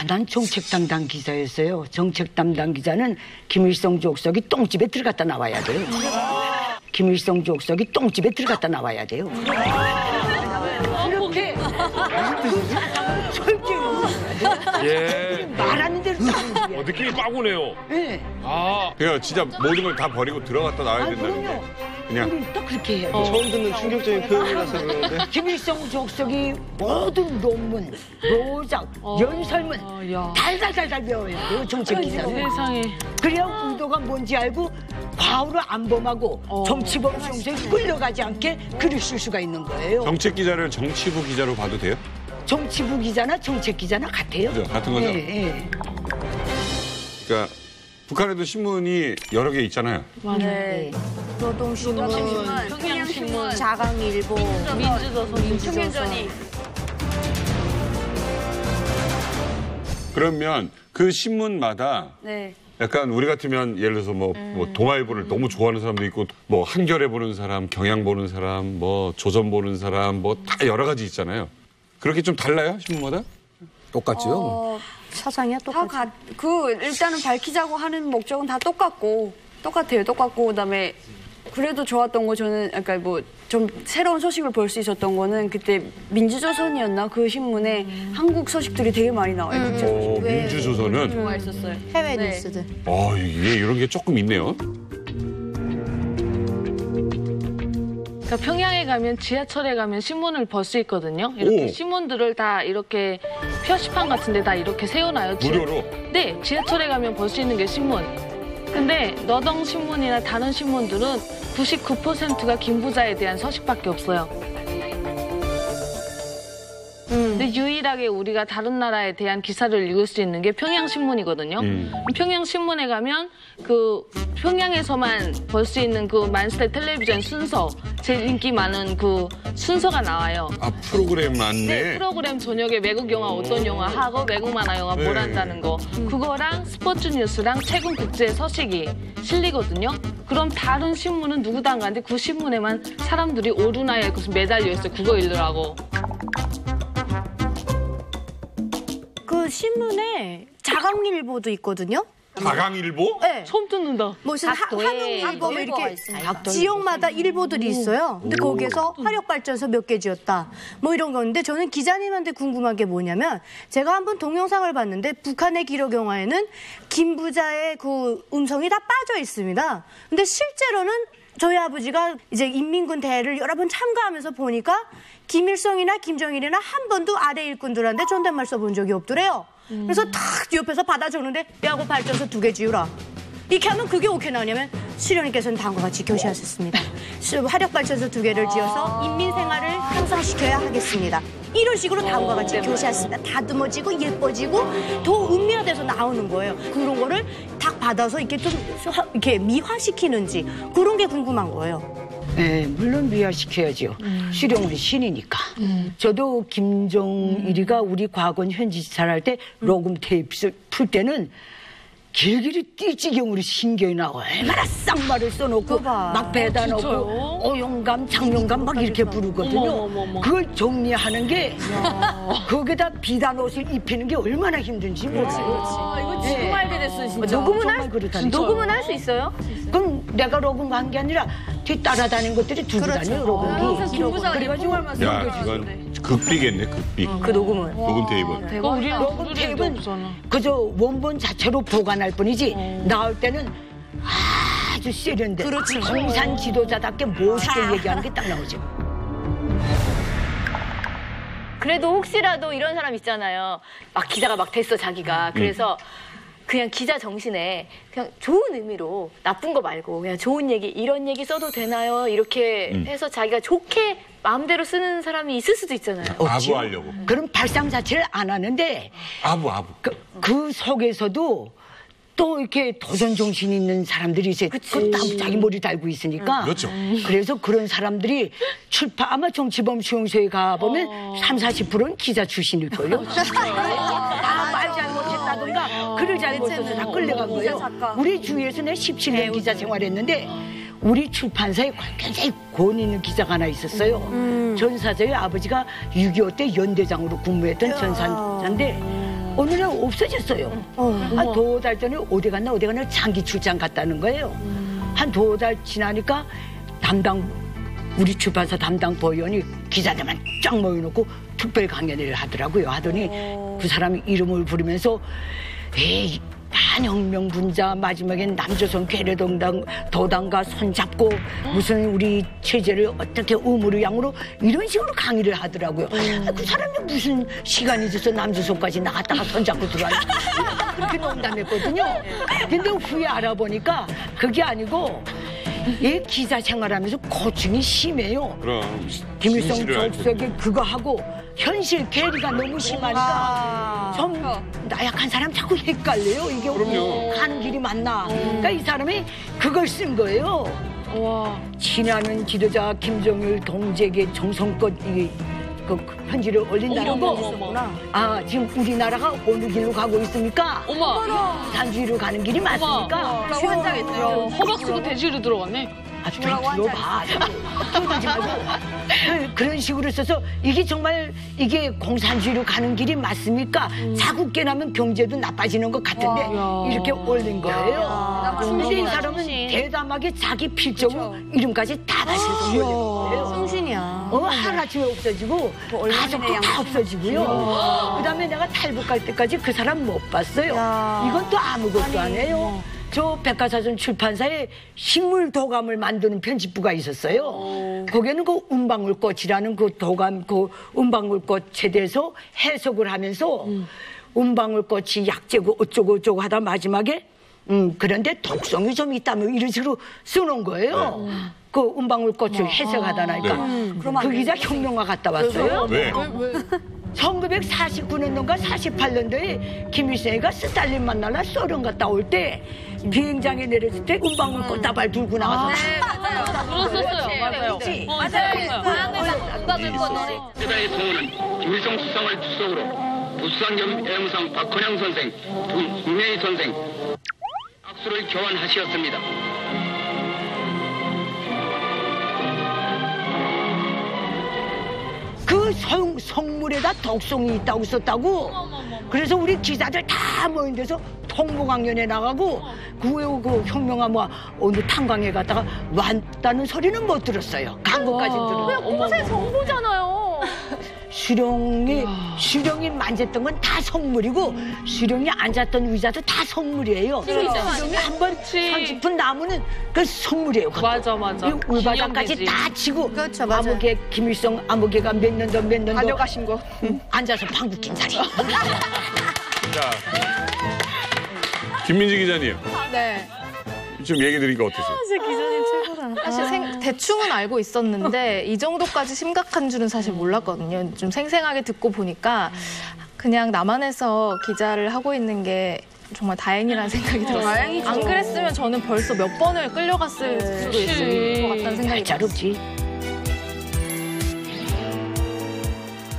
난 정책 담당 기자였어요. 정책 담당 기자는 김일성 족속이 똥집에 들어갔다 나와야 돼요. 김일성 족속이 똥집에 들어갔다 나와야 돼요. 이렇게 철저히 예. 말하는 대로 딱. 느낌이 빡 오네요. 네. 그냥 진짜 모든 걸 다 버리고 들어갔다 나와야 된다는 게. 그냥 우리 딱 그렇게 해요. 처음 듣는 충격적인 표현이라서 그러는데. 김일성 족속이 모든 논문, 로작, 연설문 달달달달 배워야 돼요. 정책 기자는. 세상에. 그래야 의도가 뭔지 알고 과오를 안 범하고 정치범 수용소에 끌려가지 않게 글을 쓸 수가 있는 거예요. 정책 기자를 정치부 기자로 봐도 돼요? 정치부 기자나 정책 기자나 같아요. 그죠? 같은 거죠? 예. 그러니까 북한에도 신문이 여러 개 있잖아요. 네. 노동신문, 평양신문, 자강일보, 민주조선, 청년전이. 그러면 그 신문마다 네. 약간 우리 같으면 예를 들어서 뭐 동아일보를 너무 좋아하는 사람도 있고 뭐 한겨레 보는 사람, 경향 보는 사람, 뭐 조선 보는 사람 뭐 다 여러 가지 있잖아요. 그렇게 좀 달라요? 신문마다? 똑같죠. 사상이야 똑같아. 일단은 밝히자고 하는 목적은 다 똑같아요. 똑같고 그다음에 그래도 좋았던 거 저는 약간 뭐 좀 새로운 소식을 볼 수 있었던 거는 그때 민주조선이었나 그 신문에 한국 소식들이 되게 많이 나와요. 민주조선은 좋아했었어요. 해외 네. 뉴스들. 이게 이런 게 조금 있네요. 그러니까 평양에 가면 지하철에 가면 신문을 벌 수 있거든요. 이렇게 신문들을 다 이렇게 표시판 같은 데 다 이렇게 세워놔요. 무료로? 네. 지하철에 가면 볼 수 있는 게 신문. 근데 너동신문이나 다른 신문들은 99%가 김부자에 대한 서식밖에 없어요. 근데 유일하게 우리가 다른 나라에 대한 기사를 읽을 수 있는 게 평양신문이거든요. 평양신문에 가면 그 평양에서만 볼 수 있는 그 만스테 텔레비전 순서, 제일 인기 많은 그 순서가 나와요. 프로그램 맞네. 네, 프로그램 저녁에 외국 영화 어떤 영화 하고 외국 만화 영화 뭘 한다는 거. 그거랑 스포츠 뉴스랑 최근 국제 서식이 실리거든요. 그럼 다른 신문은 누구도 안 가는데 그 신문에만 사람들이 오르나에 매달려 있어요. 그거 읽으라고. 그 신문에 자강일보도 있거든요. 자강일보? 네. 처음 듣는다. 무슨 한국일보 뭐 이렇게 지역마다 일보들이 있어요. 근데 거기에서 화력발전소 몇 개 지었다. 뭐 이런 건데 저는 기자님한테 궁금한 게 뭐냐면 제가 한번 동영상을 봤는데 북한의 기록 영화에는 김부자의 그 음성이 다 빠져 있습니다. 근데 실제로는 저희 아버지가 이제 인민군 대회를 여러 번 참가하면서 보니까 김일성이나 김정일이나 한 번도 아래 일꾼들한테 존댓말 써본 적이 없더래요. 그래서 탁 옆에서 받아 적는데 야구 발전소 2개 지으라. 이렇게 하면 그게 어떻게 나오냐면 수령님께서는 다음과 같이 교시하셨습니다. 화력발전소 2개를 지어서 인민생활을 향상시켜야 하겠습니다. 이런 식으로 다음과 같이 교시했습니다. 다듬어지고 예뻐지고 더 은미화돼서 나오는 거예요. 그런 거를 딱 받아서 이렇게 좀 이렇게 미화시키는지 그런 게 궁금한 거예요. 네, 물론 미화시켜야죠. 수령은 신이니까. 저도 김종일이가 우리 과거원 현지사를 할 때 녹음 테이프 풀 때는 길길이 띠지경으로 신경이 나고 얼마나 쌍말을 써놓고 막 배다 놓고 오용감, 장용감 막 이렇게 부르거든요. 그걸 정리하는 게 거기다 비단 옷을 입히는 게 얼마나 힘든지 몰라요. 이거 지금 알게 됐어 진짜. 녹음은 할 수 있어요? 그럼 내가 녹음한 게 아니라 뒤 따라다니는 것들이 두고 다녀요, 녹음기. 그래가지고 야, 이건 극비겠네, 극비. 그 녹음은. 녹음 테이프는. 녹음 테이프는 그저 원본 자체로 보관할 뿐이지 나올 때는 아주 세련된 공산 지도자답게 멋있게 얘기하는 게 딱 나오죠. 그래도 혹시라도 이런 사람 있잖아요. 막 기자가 막 됐어 자기가. 그래서 그냥 기자 정신에 그냥 좋은 의미로 나쁜 거 말고 그냥 좋은 얘기 이런 얘기 써도 되나요? 이렇게 해서 자기가 좋게 마음대로 쓰는 사람이 있을 수도 있잖아요. 아부하려고. 그럼 발상 자체를 안 하는데 아부. 그 속에서도 또 이렇게 도전 정신이 있는 사람들이 있어요. 그 자기 머리 달고 있으니까. 그렇죠. 그래서 그런 사람들이 아마 정치범 수용소에 가보면 30-40%는 기자 출신일걸요. 말 잘못했다든가 글을 잘못 써서 다 끌려간 거예요. 우리 주위에서 내가 17년 기자 생활했는데 우리 출판사에 굉장히 권 있는 기자가 하나 있었어요. 전사자의 아버지가 6.25 때 연대장으로 근무했던 전사자인데 어느 날 없어졌어요. 한 2달 전에 어디 갔나 장기 출장 갔다는 거예요. 한 2달 지나니까 우리 출판사 담당 보위원이 기자들만 쫙 모여놓고 특별 강연을 하더라고요. 하더니 그 사람이 이름을 부르면서 에이 반혁명분자 마지막엔 남조선 괴뢰도당과 손잡고 무슨 우리 체제를 어떻게 우물의 양으로 이런 식으로 강의를 하더라고요. 그 사람이 무슨 시간이 있어서 남조선까지 나갔다가 손잡고 들어왔나 그렇게 농담했거든요. 근데 후에 알아보니까 그게 아니고 얘 기자 생활하면서 고충이 심해요. 그럼. 김일성 족속이 그거 하고 현실 괴리가 너무 심하니까 좀 나약한 사람 자꾸 헷갈려요. 이게 가는 길이 맞나. 그러니까 이 사람이 그걸 쓴 거예요. 친하는 지도자 김정일 동지에게 정성껏 그 편지를 올린다는 거. 지금 우리나라가 어느 길로 가고 있습니까? 공산주의로 가는 길이 맞습니까? 환장했네요. 허벅지도 돼지로 들어갔네. 좀 들어봐. 그러지 말고. 그런 식으로 써서 이게 정말 이게 공산주의로 가는 길이 맞습니까? 자꾸 깨나면 경제도 나빠지는 것 같은데 이렇게 올린 거예요. 근데 이 사람은 대담하게 자기 필적으로 이름까지 다 다시서 올린 거예요. 성신이야. 하루아침에 없어지고 가족도 다 없어지고요. 그다음에 내가 탈북할 때까지 그 사람 못 봤어요. 이건 또 아무것도 안 해요. 저 백과사전 출판사에 식물 도감을 만드는 편집부가 있었어요. 거기에는 그 은방울꽃이라는 그 도감, 그 은방울꽃에 대해서 해석을 하면서 은방울꽃이 약재고 어쩌고 하다 마지막에 그런데 독성이 좀 있다며 이런 식으로 써놓은 거예요. 그 은방울꽃을 해석하다 나니까. 그 기자 혁명화 갔다 왔어요. 왜? 1949년도인가 48년도에 김일성이가 스탈린 만나러 소련 갔다 올 때 비행장에 내렸을 때 은방울 꽃다발 들고 나가서 들었었어요. 맞아요. 세대의 소원은 김일성 수상을 주석으로 부수상 겸 애무상 박헌영 선생, 김혜희 선생 악수를 교환하시었습니다. 그 성물에다 독성이 있다고 썼다고. 그래서 우리 기자들 다 모인 데서 통보강연에 나가고 그 혁명아 어느 탄광에 갔다가 왔다는 소리는 못 들었어요. 광고까지 들었어요. 곳의 정보잖아요. 수령이 만졌던 건 다 성물이고 수령이 앉았던 의자도 다 성물이에요. 수령이 한번 손 짚은 나무는 그 성물이에요. 맞아. 울바닥까지 다 치고 암흑의 김일성 암흑의가 몇 년도 다녀가신 거 앉아서 방구 낀 자리. 자, 김민지 기자님. 네. 좀 얘기 드리니까 어떠세요? 기자님 최고다. 사실 대충은 알고 있었는데 이 정도까지 심각한 줄은 사실 몰랐거든요. 좀 생생하게 듣고 보니까 그냥 남한에서 기자를 하고 있는 게 정말 다행이라는 생각이 들었어요. 다행이죠. 안 그랬으면 저는 벌써 몇 번을 끌려갔을 수도 있을 것 같다는 생각이 잘없지.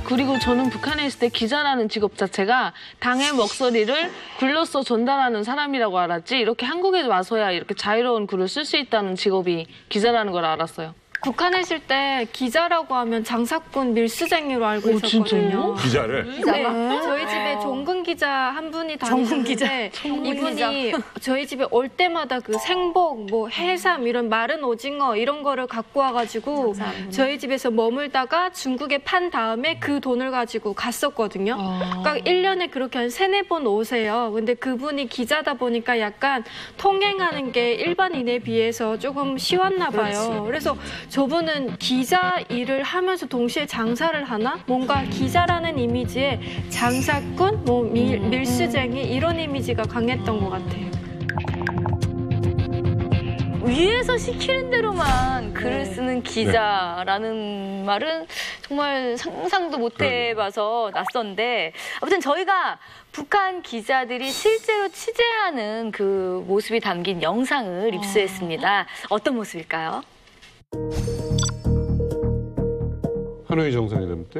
그리고 저는 북한에 있을 때 기자라는 직업 자체가 당의 목소리를 글로써 전달하는 사람이라고 알았지 이렇게 한국에 와서야 이렇게 자유로운 글을 쓸 수 있다는 직업이 기자라는 걸 알았어요. 북한에 있을 때 기자라고 하면 장사꾼 밀수쟁이로 알고 있었거든요. 기자를? 네. 저희 집에 종근 기자 한 분이 다니셨는데 이분이 저희 집에 올 때마다 그 생복, 뭐 해삼 이런 마른 오징어 이런 거를 갖고 와가지고 저희 집에서 머물다가 중국에 판 다음에 그 돈을 가지고 갔었거든요. 그러니까 1년에 그렇게 한 3-4번 오세요. 근데 그분이 기자다 보니까 약간 통행하는 게 일반인에 비해서 조금 쉬웠나 봐요. 그래서 저분은 기자 일을 하면서 동시에 장사를 하나? 뭔가 기자라는 이미지에 장사꾼, 뭐 밀수쟁이 이런 이미지가 강했던 것 같아요. 위에서 시키는 대로만 글을 쓰는 기자라는 말은 정말 상상도 못 해봐서 낯선데 아무튼 저희가 북한 기자들이 실제로 취재하는 그 모습이 담긴 영상을 입수했습니다. 어떤 모습일까요? 하노이 정상회담 때?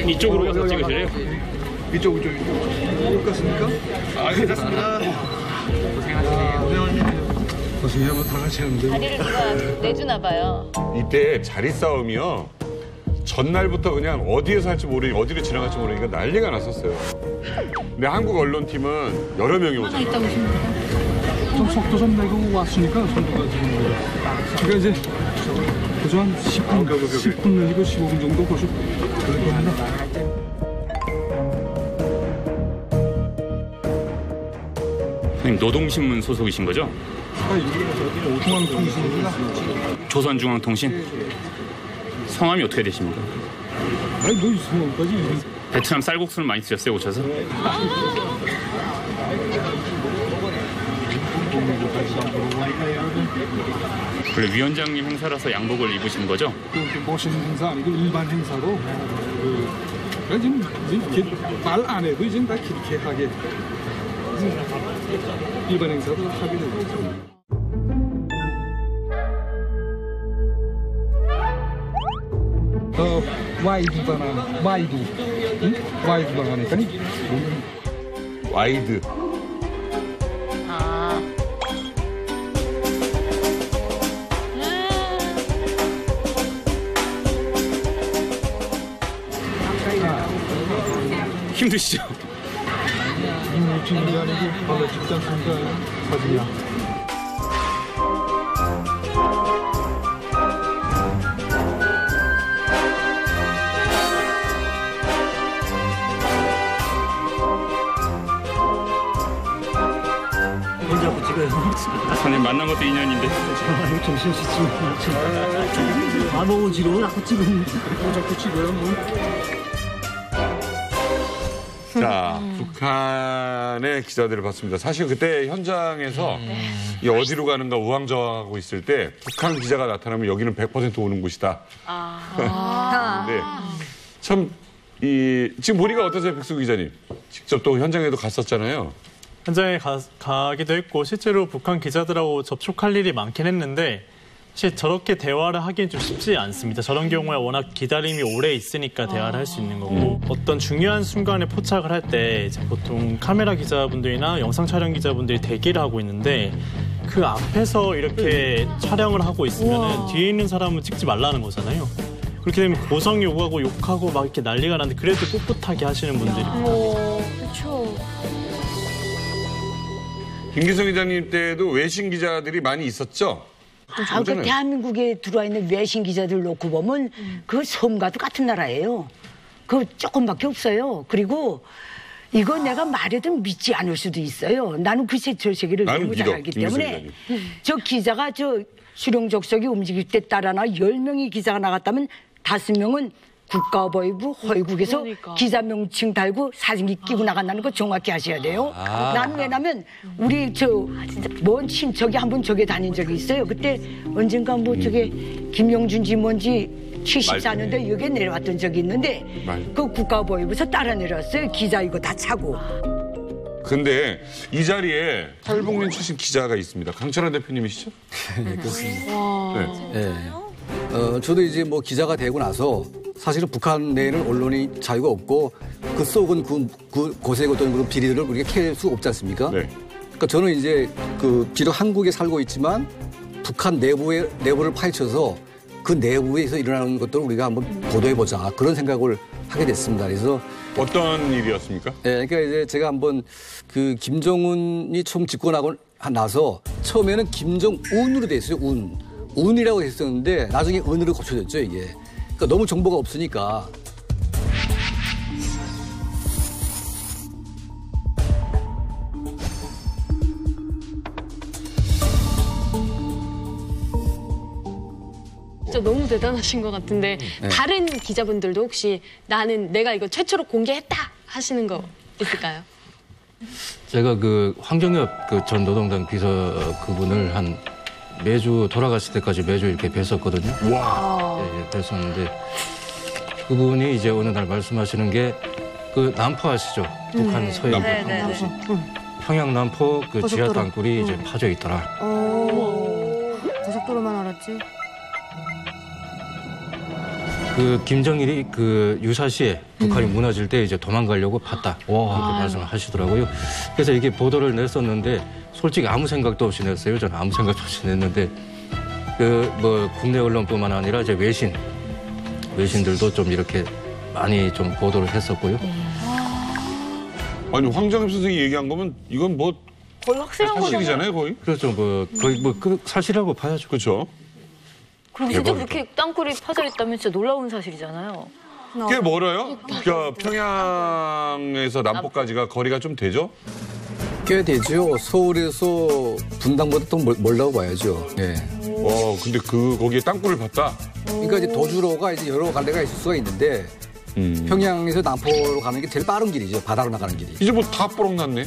이쪽으로 가서 찍으실래요? 이쪽 갔습니까? 아, 괜찮습니다. 고생하세요. 다 같이 하는데. 자리를 누가 내주나 봐요. 이때 자리 싸움이요. 전날부터 그냥 어디에서 할지 모르니 어디로 지나갈지 모르니까 난리가 났었어요. 근데 한국 언론팀은 여러 명이 오잖아요. 좀 속도 좀 내고 왔으니까 선두가 지금. 그러니까 이제 그저 한 10분 내지고 15분 정도 거실 그럴 겁니다. 선생님, 노동신문 소속이신 거죠? 중앙통신입니다. 조선중앙통신? 성함이 어떻게 되십니까? 아니, 뭐 성함까지. 베트남 쌀국수를 많이 드셨어요, 오셔서? 원래 위원장님 행사라서 양복을 입으신 거죠? 멋있는 행사 아니고 일반 행사로 지금 이렇게 말 안 해도 이제 다 그렇게 하게 일반 행사도 하게 되고 있습니다. 와이드잖아, 와이드. 응? 와이드라고 하니까 와이드. 힘드시죠? 찍는 게 아니고 원래 찍지 않습니까? 사진이야. 자꾸 찍어요. 선생님 만난 것도 인연인데. 정신없이 아, 너무 지루해. 자꾸 찍으면. 자꾸 찍어요, 뭐. 자, 북한의 기자들을 봤습니다. 사실 그때 현장에서 이 어디로 가는가 우왕좌왕하고 있을 때 북한 기자가 나타나면 여기는 100% 오는 곳이다. 네. 참, 지금 보니까 어떠세요, 백수 기자님? 직접 또 현장에도 갔었잖아요. 현장에 가기도 했고 실제로 북한 기자들하고 접촉할 일이 많긴 했는데 사실 저렇게 대화를 하기는 좀 쉽지 않습니다. 저런 경우에 워낙 기다림이 오래 있으니까 대화를 할 수 있는 거고 어떤 중요한 순간에 포착을 할 때 이제 보통 카메라 기자분들이나 영상 촬영 기자분들이 대기를 하고 있는데 그 앞에서 이렇게 촬영을 하고 있으면 뒤에 있는 사람은 찍지 말라는 거잖아요. 그렇게 되면 고성이 오가고 욕하고 막 이렇게 난리가 나는데 그래도 꿋꿋하게 하시는 분들이 그렇죠. 김기성 기자님 때도 외신 기자들이 많이 있었죠? 그 대한민국에 들어와 있는 외신 기자들 놓고 보면 그 섬과도 같은 나라예요. 그 조금밖에 없어요. 그리고 이거 내가 말해도 믿지 않을 수도 있어요. 나는 그 저 세계를 너무 잘 알기 때문에 저 기자가 저 수령족석이 움직일 때 따라나 10명의 기자가 나갔다면 5명은 국가보위부 허위국에서 기자 명칭 달고 사진기 끼고 나간다는 거 정확히 하셔야 돼요. 나는 왜냐면 우리 먼 친척이 한 번 저기 다닌 적이 있어요. 그때 언젠가 뭐 저게 김용준지 뭔지 74년도에 여기에 내려왔던 적이 있는데 그 국가보위부에서 따라 내려왔어요. 기자 이거 다 차고. 근데 이 자리에 탈북민 출신 기자가 있습니다. 강철환 대표님이시죠? 네, 그렇습니다. 네. 저도 이제 뭐 기자가 되고 나서 사실은 북한 내에는 언론이 자유가 없고 그 속은 곳에 어떤 그런 비리들을 우리가 캐낼 수 없지 않습니까? 네. 그러니까 저는 이제 비록 한국에 살고 있지만 북한 내부를 파헤쳐서 그 내부에서 일어나는 것들을 우리가 한번 보도해보자 그런 생각을 하게 됐습니다. 그래서 어떤 일이었습니까? 네, 그러니까 이제 제가 한번 김정은이 총 집권하고 나서 처음에는 김정운으로 돼 있어요. 운이라고 했었는데 나중에 은으로 고쳐졌죠 이게. 그러니까 너무 정보가 없으니까. 진짜 너무 대단하신 것 같은데 다른 기자분들도 혹시 내가 이거 최초로 공개했다 하시는 거 있을까요? 제가 황정엽 전 노동당 비서 그분을 매주 돌아갔을 때까지 매주 이렇게 뵀었거든요. 와. 예, 뵀었는데 그분이 이제 어느 날 말씀하시는 게 남포 아시죠? 북한 서해 남포. 평양 남포 지하 땅굴이 이제 파져 있더라. 고속도로만 알았지. 김정일이 유사시에 북한이 무너질 때 이제 도망가려고 팠다. 이렇게 말씀을 하시더라고요. 그래서 이게 보도를 냈었는데 솔직히 아무 생각도 없이 냈어요. 저는 아무 생각도 없이 냈는데 국내 언론뿐만 아니라 이제 외신들도 좀 이렇게 많이 좀 보도를 했었고요. 아니 황정엽 선생이 얘기한 거면 이건 거의 확실한 사실이잖아요, 거의. 그렇죠. 거의 사실이라고 봐야죠. 그렇죠. 그럼 진짜 그렇게 땅굴이 파져 있다면 진짜 놀라운 사실이잖아요. 꽤 멀어요? 그러니까 평양에서 남포까지가 거리가 좀 되죠? 꽤 되죠. 서울에서 분당보다 더 멀다고 봐야죠. 네. 근데 거기에 땅굴을 봤다? 그러니까 이제 도주로가 이제 여러 갈래가 있을 수가 있는데 평양에서 남포로 가는 게 제일 빠른 길이죠. 바다로 나가는 길이. 이제 뭐 다 뽀록 났네.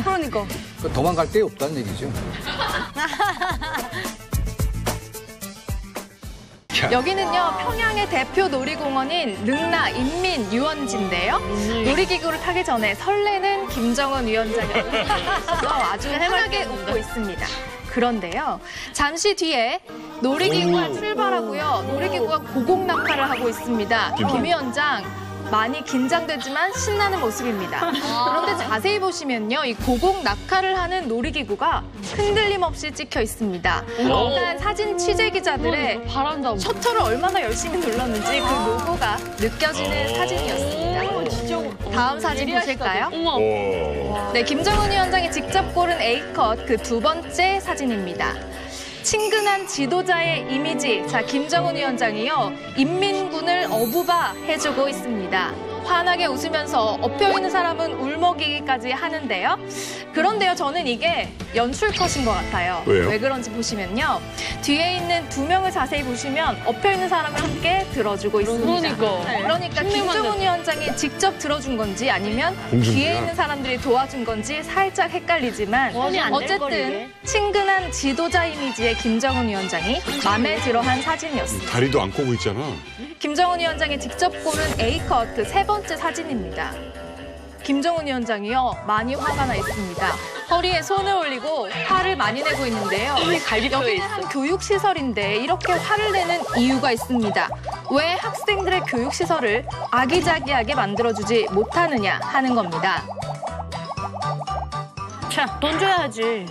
그러니까. 도망갈 데 없다는 얘기죠. 여기는요, 평양의 대표 놀이공원인 능라 인민유원지인데요. 놀이기구를 타기 전에 설레는 김정은 위원장이 아주 환하게 웃고 있습니다. 그런데요, 잠시 뒤에 놀이기구가 출발하고요, 놀이기구가 고공 낙하를 하고 있습니다. 김 위원장, 많이 긴장되지만 신나는 모습입니다. 그런데 자세히 보시면요, 이 고공 낙하를 하는 놀이기구가 흔들림 없이 찍혀 있습니다. 그러니까 사진 취재 기자들의 셔터를 얼마나 열심히 눌렀는지 그 노고가 느껴지는 사진이었습니다. 다음 사진 보실까요? 네, 김정은 위원장이 직접 고른 A컷 그 두 번째 사진입니다. 친근한 지도자의 이미지. 자, 김정은 위원장이요, 인민군을 어부바 해주고 있습니다. 환하게 웃으면서 엎혀있는 사람은 울먹이기까지 하는데요. 그런데요, 저는 이게 연출컷인 것 같아요. 왜요? 왜 그런지 보시면요, 뒤에 있는 두 명을 자세히 보시면 엎혀있는 사람을 함께 들어주고 있습니다. 그러니까 김정은 위원장이 직접 들어준 건지 아니면 뒤에 있는 사람들이 도와준 건지 살짝 헷갈리지만 어쨌든 친근한 지도자 이미지의 김정은 위원장이 마음에 들어한 사진이었습니다. 다리도 안 꼬고 있잖아. 김정은 위원장이 직접 고른 A컷 그 세 번째 사진입니다. 김정은 위원장이요, 많이 화가 나 있습니다. 허리에 손을 올리고 화를 많이 내고 있는데요. 여기는 한 교육시설인데 이렇게 화를 내는 이유가 있습니다. 왜 학생들의 교육시설을 아기자기하게 만들어주지 못하느냐 하는 겁니다. 자, 돈 줘야지.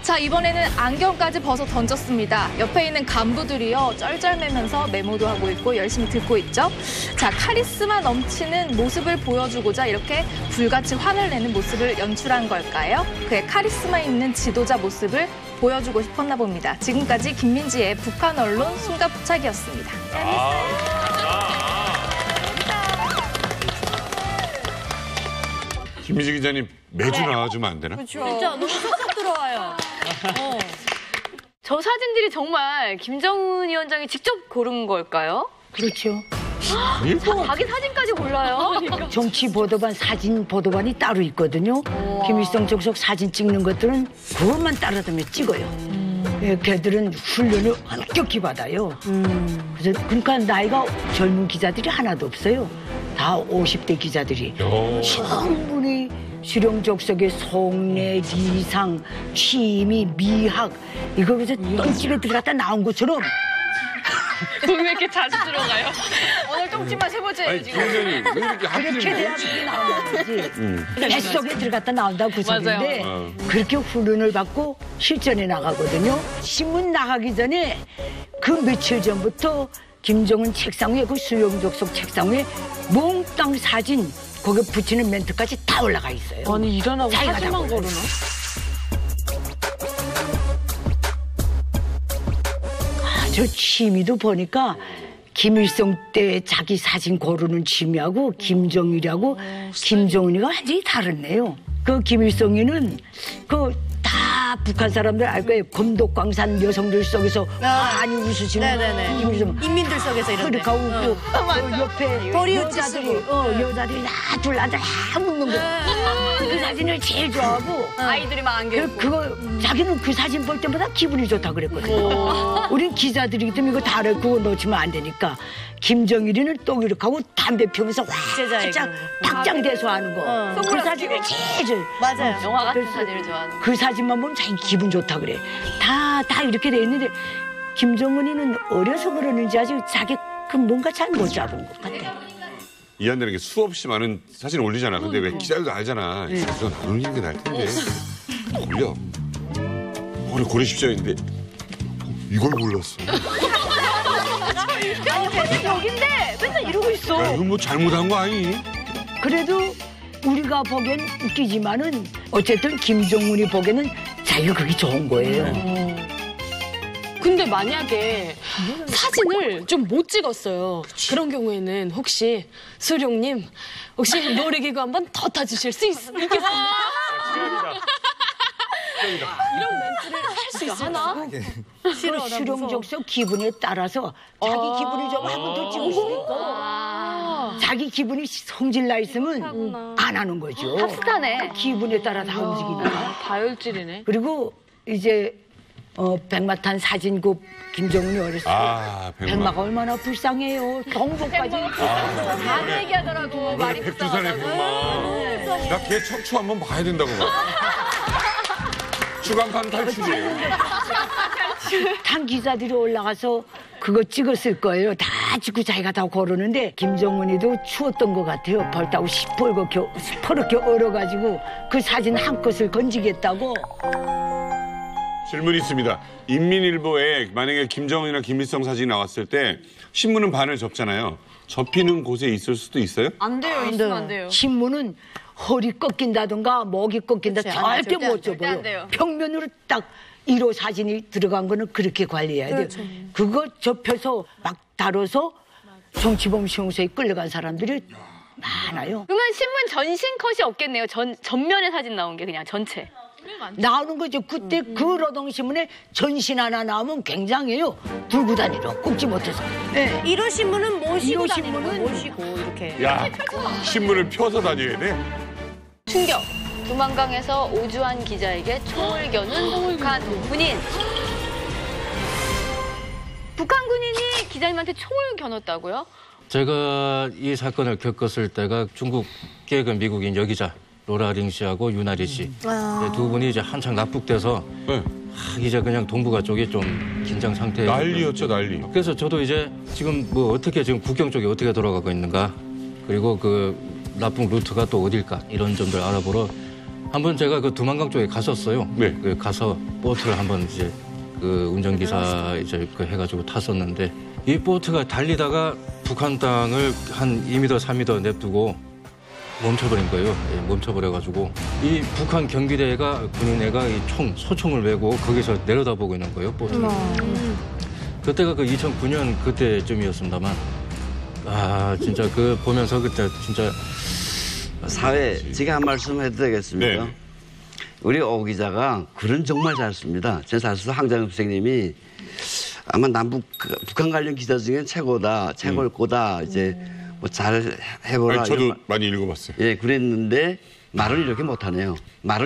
자, 이번에는 안경까지 벗어 던졌습니다. 옆에 있는 간부들이요, 쩔쩔매면서 메모도 하고 있고 열심히 듣고 있죠. 자, 카리스마 넘치는 모습을 보여주고자 이렇게 불같이 화를 내는 모습을 연출한 걸까요? 그의 카리스마 있는 지도자 모습을 보여주고 싶었나 봅니다. 지금까지 김민지의 북한 언론 숨가부착이었습니다. 김미지 기자님 매주 나와주면 안 되나? 진짜 너무 쏙쏙 들어와요. 저 사진들이 정말 김정은 위원장이 직접 고른 걸까요? 그렇죠. 자기 사진까지 골라요. 정치 보도반, 사진 보도반이 따로 있거든요. 김일성 족속 사진 찍는 것들은 그것만 따라다니며 찍어요. 예, 걔들은 훈련을 엄격히 받아요. 그래서 그러니까 나이가 젊은 기자들이 하나도 없어요. 다 50대 기자들이 충분히 수령족속의 속내, 리상, 취미, 미학 이거 그래서 똥집에 들어갔다 나온 것처럼 왜 이렇게 자주 들어가요? 오늘 똥집만 세 번째예요 지금. 왜 이렇게 그렇게 돼야 그게 나오는 거지. 뱃속에 들어갔다 나온다고 그 소리인데 그렇게 훈련을 받고 실전에 나가거든요. 신문 나가기 전에 그 며칠 전부터 김정은 책상 위에 그 수용족속 책상 위에 몽땅 사진 거기에 붙이는 멘트까지 다 올라가 있어요. 아니 일어나고 자기가 다 사진만 골라요. 고르나? 저 취미도 보니까 김일성 때 자기 사진 고르는 취미하고 김정일하고 김정은이가 완전히 다르네요. 그 김일성이는 다 북한 사람들 알 거예요. 검독광산 여성들 속에서 많이 웃으시는 김일성. 인민들 속에서 이런데. 그러니까 웃고 그 옆에 여자들이 다 둘러앉아 웃는 거. 그 사진을 제일 좋아하고 아이들이 막 안겨. 그거 자기는 그 사진 볼 때마다 기분이 좋다 그랬거든요. 우린 기자들이기 때문에 이거 다를 그거 놓치면 안 되니까. 김정일이는 또 이렇게 하고 담배 피우면서 활짝 탁장대소하는 거. 그 사진을 제일 맞아요. 영화 같은 사진을 좋아하는. 그 사진만 보면 자기 기분 좋다 그래. 다 이렇게 돼 있는데 김정은이는 어려서 그러는지 아직 자기 그 뭔가 잘 못 잡은 것 같아. 이해한다는 게 수없이 많은 사진 올리잖아. 근데 왜 기자들도 알잖아. 이건 안 올리는 게 나을 텐데. 올려. 오늘 고르십시오 했는데 이걸 골랐어. 아니 맨날 여긴데 맨날 이러고 있어. 야, 이건 뭐 잘못한 거 아니? 그래도 우리가 보기엔 웃기지만은 어쨌든 김정은이 보기에는 자기가 그게 좋은 거예요. 근데 만약에 사진을 좀 못 찍었어요. 그런 경우에는 혹시 수룡님 혹시 놀이기구 한번 더 타주실 수 있겠습니까? 이런 멘트를 할 수 있으나? 수령족속 기분에 따라서 자기 기분이 좀 한 번 더 찍을 수 있고 자기 기분이 성질 나 있으면 안 하는 거죠. 탑스타네. 기분에 따라 다 움직이니까. 다혈질이네. 그리고 이제 백마탄 사진국 김정은이 어렸을 때 백마가 얼마나 불쌍해요. 경복까지. 다 얘기하더라고. 말이 백두산의 백마. 나 걔 척추 한번 봐야 된다고 막. 주간판 탈출이에요. 단 기자들이 올라가서 그거 찍었을 거예요. 다 찍고 자기가 다 고르는데 김정은이도 추웠던 것 같아요. 벌다고 시퍼렇게 얼어가지고 그 사진 한 컷을 건지겠다고. 질문이 있습니다. 인민일보에 만약에 김정은이나 김일성 사진이 나왔을 때 신문은 반을 접잖아요. 접히는 곳에 있을 수도 있어요? 안 돼요. 있으면 안 돼요. 신문은 허리 꺾인다든가 목이 꺾인다 절대 못 접어요. 평면으로 딱 1호 사진이 들어간 거는 그렇게 관리해야 돼요. 그거 접혀서 막 다뤄서 정치범 시용소에 끌려간 사람들이 많아요. 그러면 신문 전신 컷이 없겠네요. 전면에 사진 나온 게 그냥 전체. 나오는 거죠. 그때 그 노동신문에 전신 하나 나오면 굉장해요. 들고 다니러 꼽지 못해서. 네. 1호 신문은 모시고 다니는 거 모시고 이렇게. 야, 신문을 펴서 다녀야 돼? 충격! 두만강에서 오주환 기자에게 총을 겨눈 북한 군인. 북한 군인이 기자님한테 총을 겨눴다고요? 제가 이 사건을 겪었을 때가 중국계 그 미국인 여기자 로라링 씨하고 유나리 씨 두 분이 이제 한창 납북돼서 이제 그냥 동북아 쪽이 좀 긴장 상태. 난리였죠, 난리. 그래서 저도 이제 지금 뭐 어떻게 지금 국경 쪽에 어떻게 돌아가고 있는가, 그리고 그 납북 루트가 또 어딜까 이런 점들 알아보러 한번 제가 그 두만강 쪽에 갔었어요. 네. 그 가서 보트를 한번 이제 그 운전기사 이제 그 해가지고 탔었는데 이 보트가 달리다가 북한 땅을 한 2m, 3m 냅두고 멈춰버린 거예요. 예, 멈춰버려가지고 이 북한 경비대가 군인애가 이 소총을 메고 거기서 내려다보고 있는 거예요, 보트를. 그때가 그 2009년 그때쯤이었습니다만 진짜 그 보면서 그때 진짜 사회 제가 한 말씀 해도 되겠습니까? 네. 우리 오 기자가 글은 정말 잘 씁니다. 제 사실 황장엽 선생님이 아마 북한 관련 기자 중엔 최고다, 최고일 거다. 이제 뭐 잘 해보라. 아니, 저도 많이 읽어봤어요. 예, 그랬는데 말을 이렇게 못하네요. 내가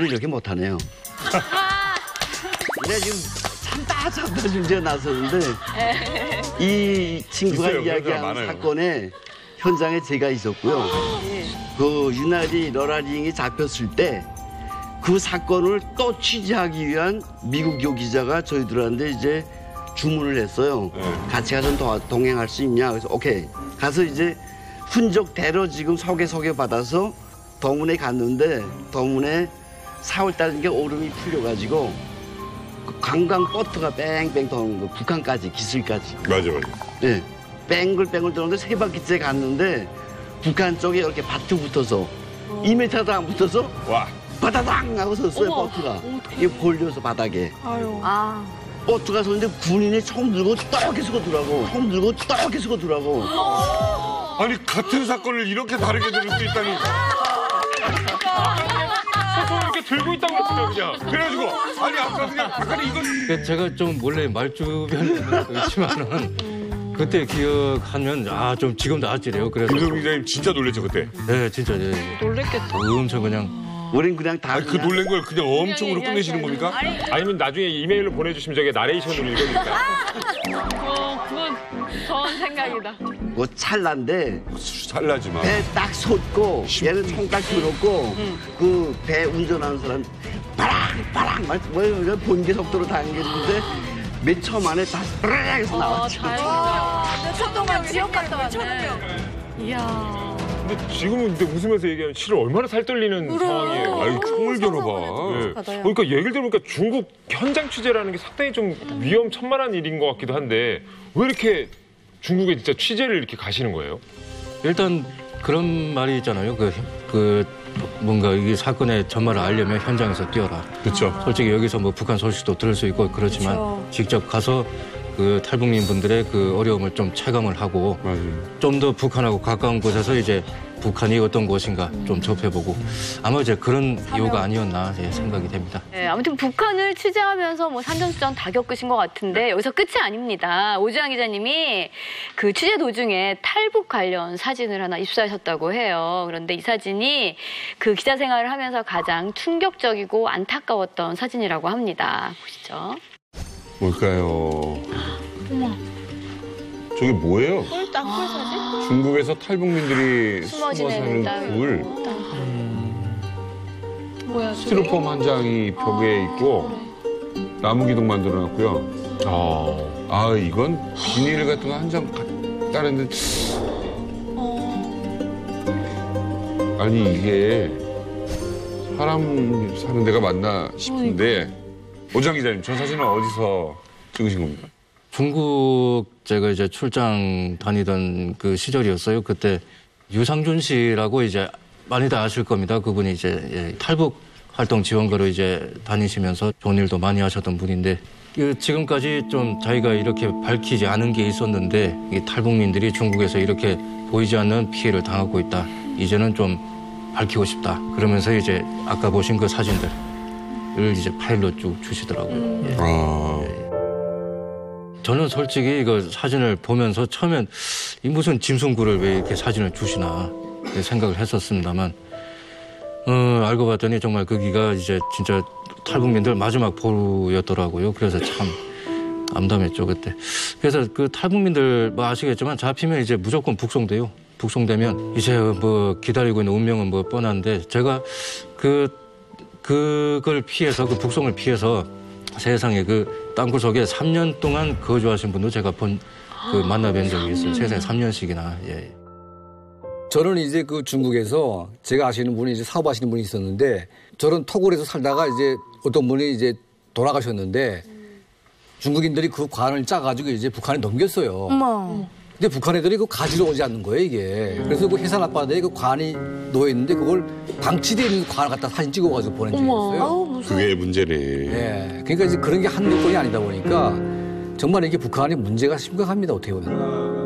지금 참다 지금 제가 나섰는데 이 친구가 있어요, 이야기한 많아요. 사건에 현장에 제가 있었고요. 그 유나리 러라링이 잡혔을 때 그 사건을 또 취재하기 위한 미국 요 기자가 저희들한테 이제 주문을 했어요. 같이 가서 동행할 수 있냐? 그래서 오케이. 가서 이제 흔적대로 지금 소개 받아서 더문에 갔는데 더문에 4월달 게 오름이 풀려가지고 그 관광 보트가 뺑뺑 도는 거 북한까지 기슬까지. 맞아. 네, 뺑글뺑글 도는데 3바퀴째 갔는데 북한 쪽에 이렇게 밭이 붙어서 2m도 안 붙어서 와. 바다당 하고 섰어요. 보트가. 이게 볼려서 바닥에. 보트가 섰는데 군인이 총 들고 떡하게 서더라고. 아니 같은 사건을 이렇게 다르게 들을 수 있다니. 손을 이렇게 들고 있다고 했어요, 그냥. 그래가지고 아니 아까 그냥 약간 이건 제가 좀 원래 말주변이 있지만은 그때 기억하면 좀 지금도 아찔해요. 그래서 김성민 기자님 진짜 놀랬죠 그때. 네, 진짜 놀랬겠다. 엄청 그냥. 우린 그냥 다. 그 놀란 걸 그냥 엄청으로 끝내시는 겁니까? 아니면 나중에 이메일로 보내주시면 저게 나레이션으로 읽어드릴까요? 그건 좋은 생각이다. 뭐 찰나인데 찰나지만 배 딱 솟고 얘는 총딱 들었고 그 배 운전하는 사람 바랑 뭐 번개 속도로 당겼는데 몇 초 만에 다 브라락해서 나왔죠. 몇 초 동안 지역 갔다 왔네. 이야. 근데 지금은 근데 웃으면서 얘기하면 실은 얼마나 살떨리는 상황이에요. 아유 총을 겨뤄봐. 그러니까 얘기를 들어보니까 중국 현장 취재라는 게 상당히 좀 위험천만한 일인 것 같기도 한데 왜 이렇게 중국에 진짜 취재를 이렇게 가시는 거예요? 일단 그런 말이 있잖아요. 뭔가 이 사건의 전말을 알려면 현장에서 뛰어라. 그렇죠. 솔직히 여기서 뭐 북한 소식도 들을 수 있고 그렇지만 직접 가서 그 탈북민 분들의 그 어려움을 좀 체감을 하고 좀 더 북한하고 가까운 곳에서 이제 북한이 어떤 곳인가 좀 접해보고 아마 이제 그런 이유가 아니었나 생각이 됩니다. 네, 아무튼 북한을 취재하면서 뭐 산전수전 다 겪으신 것 같은데 여기서 끝이 아닙니다. 오주환 기자님이 그 취재 도중에 탈북 관련 사진을 하나 입수하셨다고 해요. 그런데 이 사진이 그 기자 생활을 하면서 가장 충격적이고 안타까웠던 사진이라고 합니다. 보시죠. 뭘까요? 어머. 저게 뭐예요? 땅굴 사진? 중국에서 탈북민들이 숨어 사는 굴. 뭐야? 스티로폼 한 장이 벽에 있고 나무 기둥 만들어놨고요. 이건 비닐 같은 거 한 장 갖다는데 아니 이게 사람 사는 데가 맞나 싶은데 오장 기자님 저 사진은 어디서 찍으신 겁니까? 중국 제가 이제 출장 다니던 그 시절이었어요. 그때 유상준 씨라고 이제 많이들 아실 겁니다. 그분이 이제 탈북 활동 지원가로 이제 다니시면서 좋은 일도 많이 하셨던 분인데 지금까지 좀 자기가 이렇게 밝히지 않은 게 있었는데 이 탈북민들이 중국에서 이렇게 보이지 않는 피해를 당하고 있다. 이제는 좀 밝히고 싶다. 그러면서 이제 아까 보신 그 사진들을 이제 파일로 쭉 주시더라고요. 저는 솔직히 이거 사진을 보면서 처음엔 이 무슨 짐승굴을 왜 이렇게 사진을 주시나 생각을 했었습니다만 알고 봤더니 정말 거기가 이제 진짜 탈북민들 마지막 보루였더라고요. 그래서 참 암담했죠 그때. 그래서 그 탈북민들 뭐 아시겠지만 잡히면 이제 무조건 북송돼요. 북송되면 이제 뭐 기다리고 있는 운명은 뭐 뻔한데 제가 그걸 피해서 그 북송을 피해서 세상에 그 땅굴 속에 3년 동안 거주하신 분도 제가 만나뵌 적이 있어요. 세상에 3년씩이나. 예. 저는 이제 그 중국에서 제가 아시는 분이 이제 사업하시는 분이 있었는데 저는 토굴에서 살다가 이제 어떤 분이 이제 돌아가셨는데 중국인들이 그 관을 짜가지고 이제 북한에 넘겼어요. 어머. 근데 북한 애들이 그 가지러 오지 않는 거예요, 이게. 그래서 그 해산 앞바다에 그 관이 놓여있는데 그걸 방치되어 있는 관을 갖다 사진 찍어가지고 보낸 적이 있어요. 그게 문제네. 예. 그러니까 이제 그런 게 한두 건이 아니다 보니까 정말 이게 북한이 문제가 심각합니다, 어떻게 보면.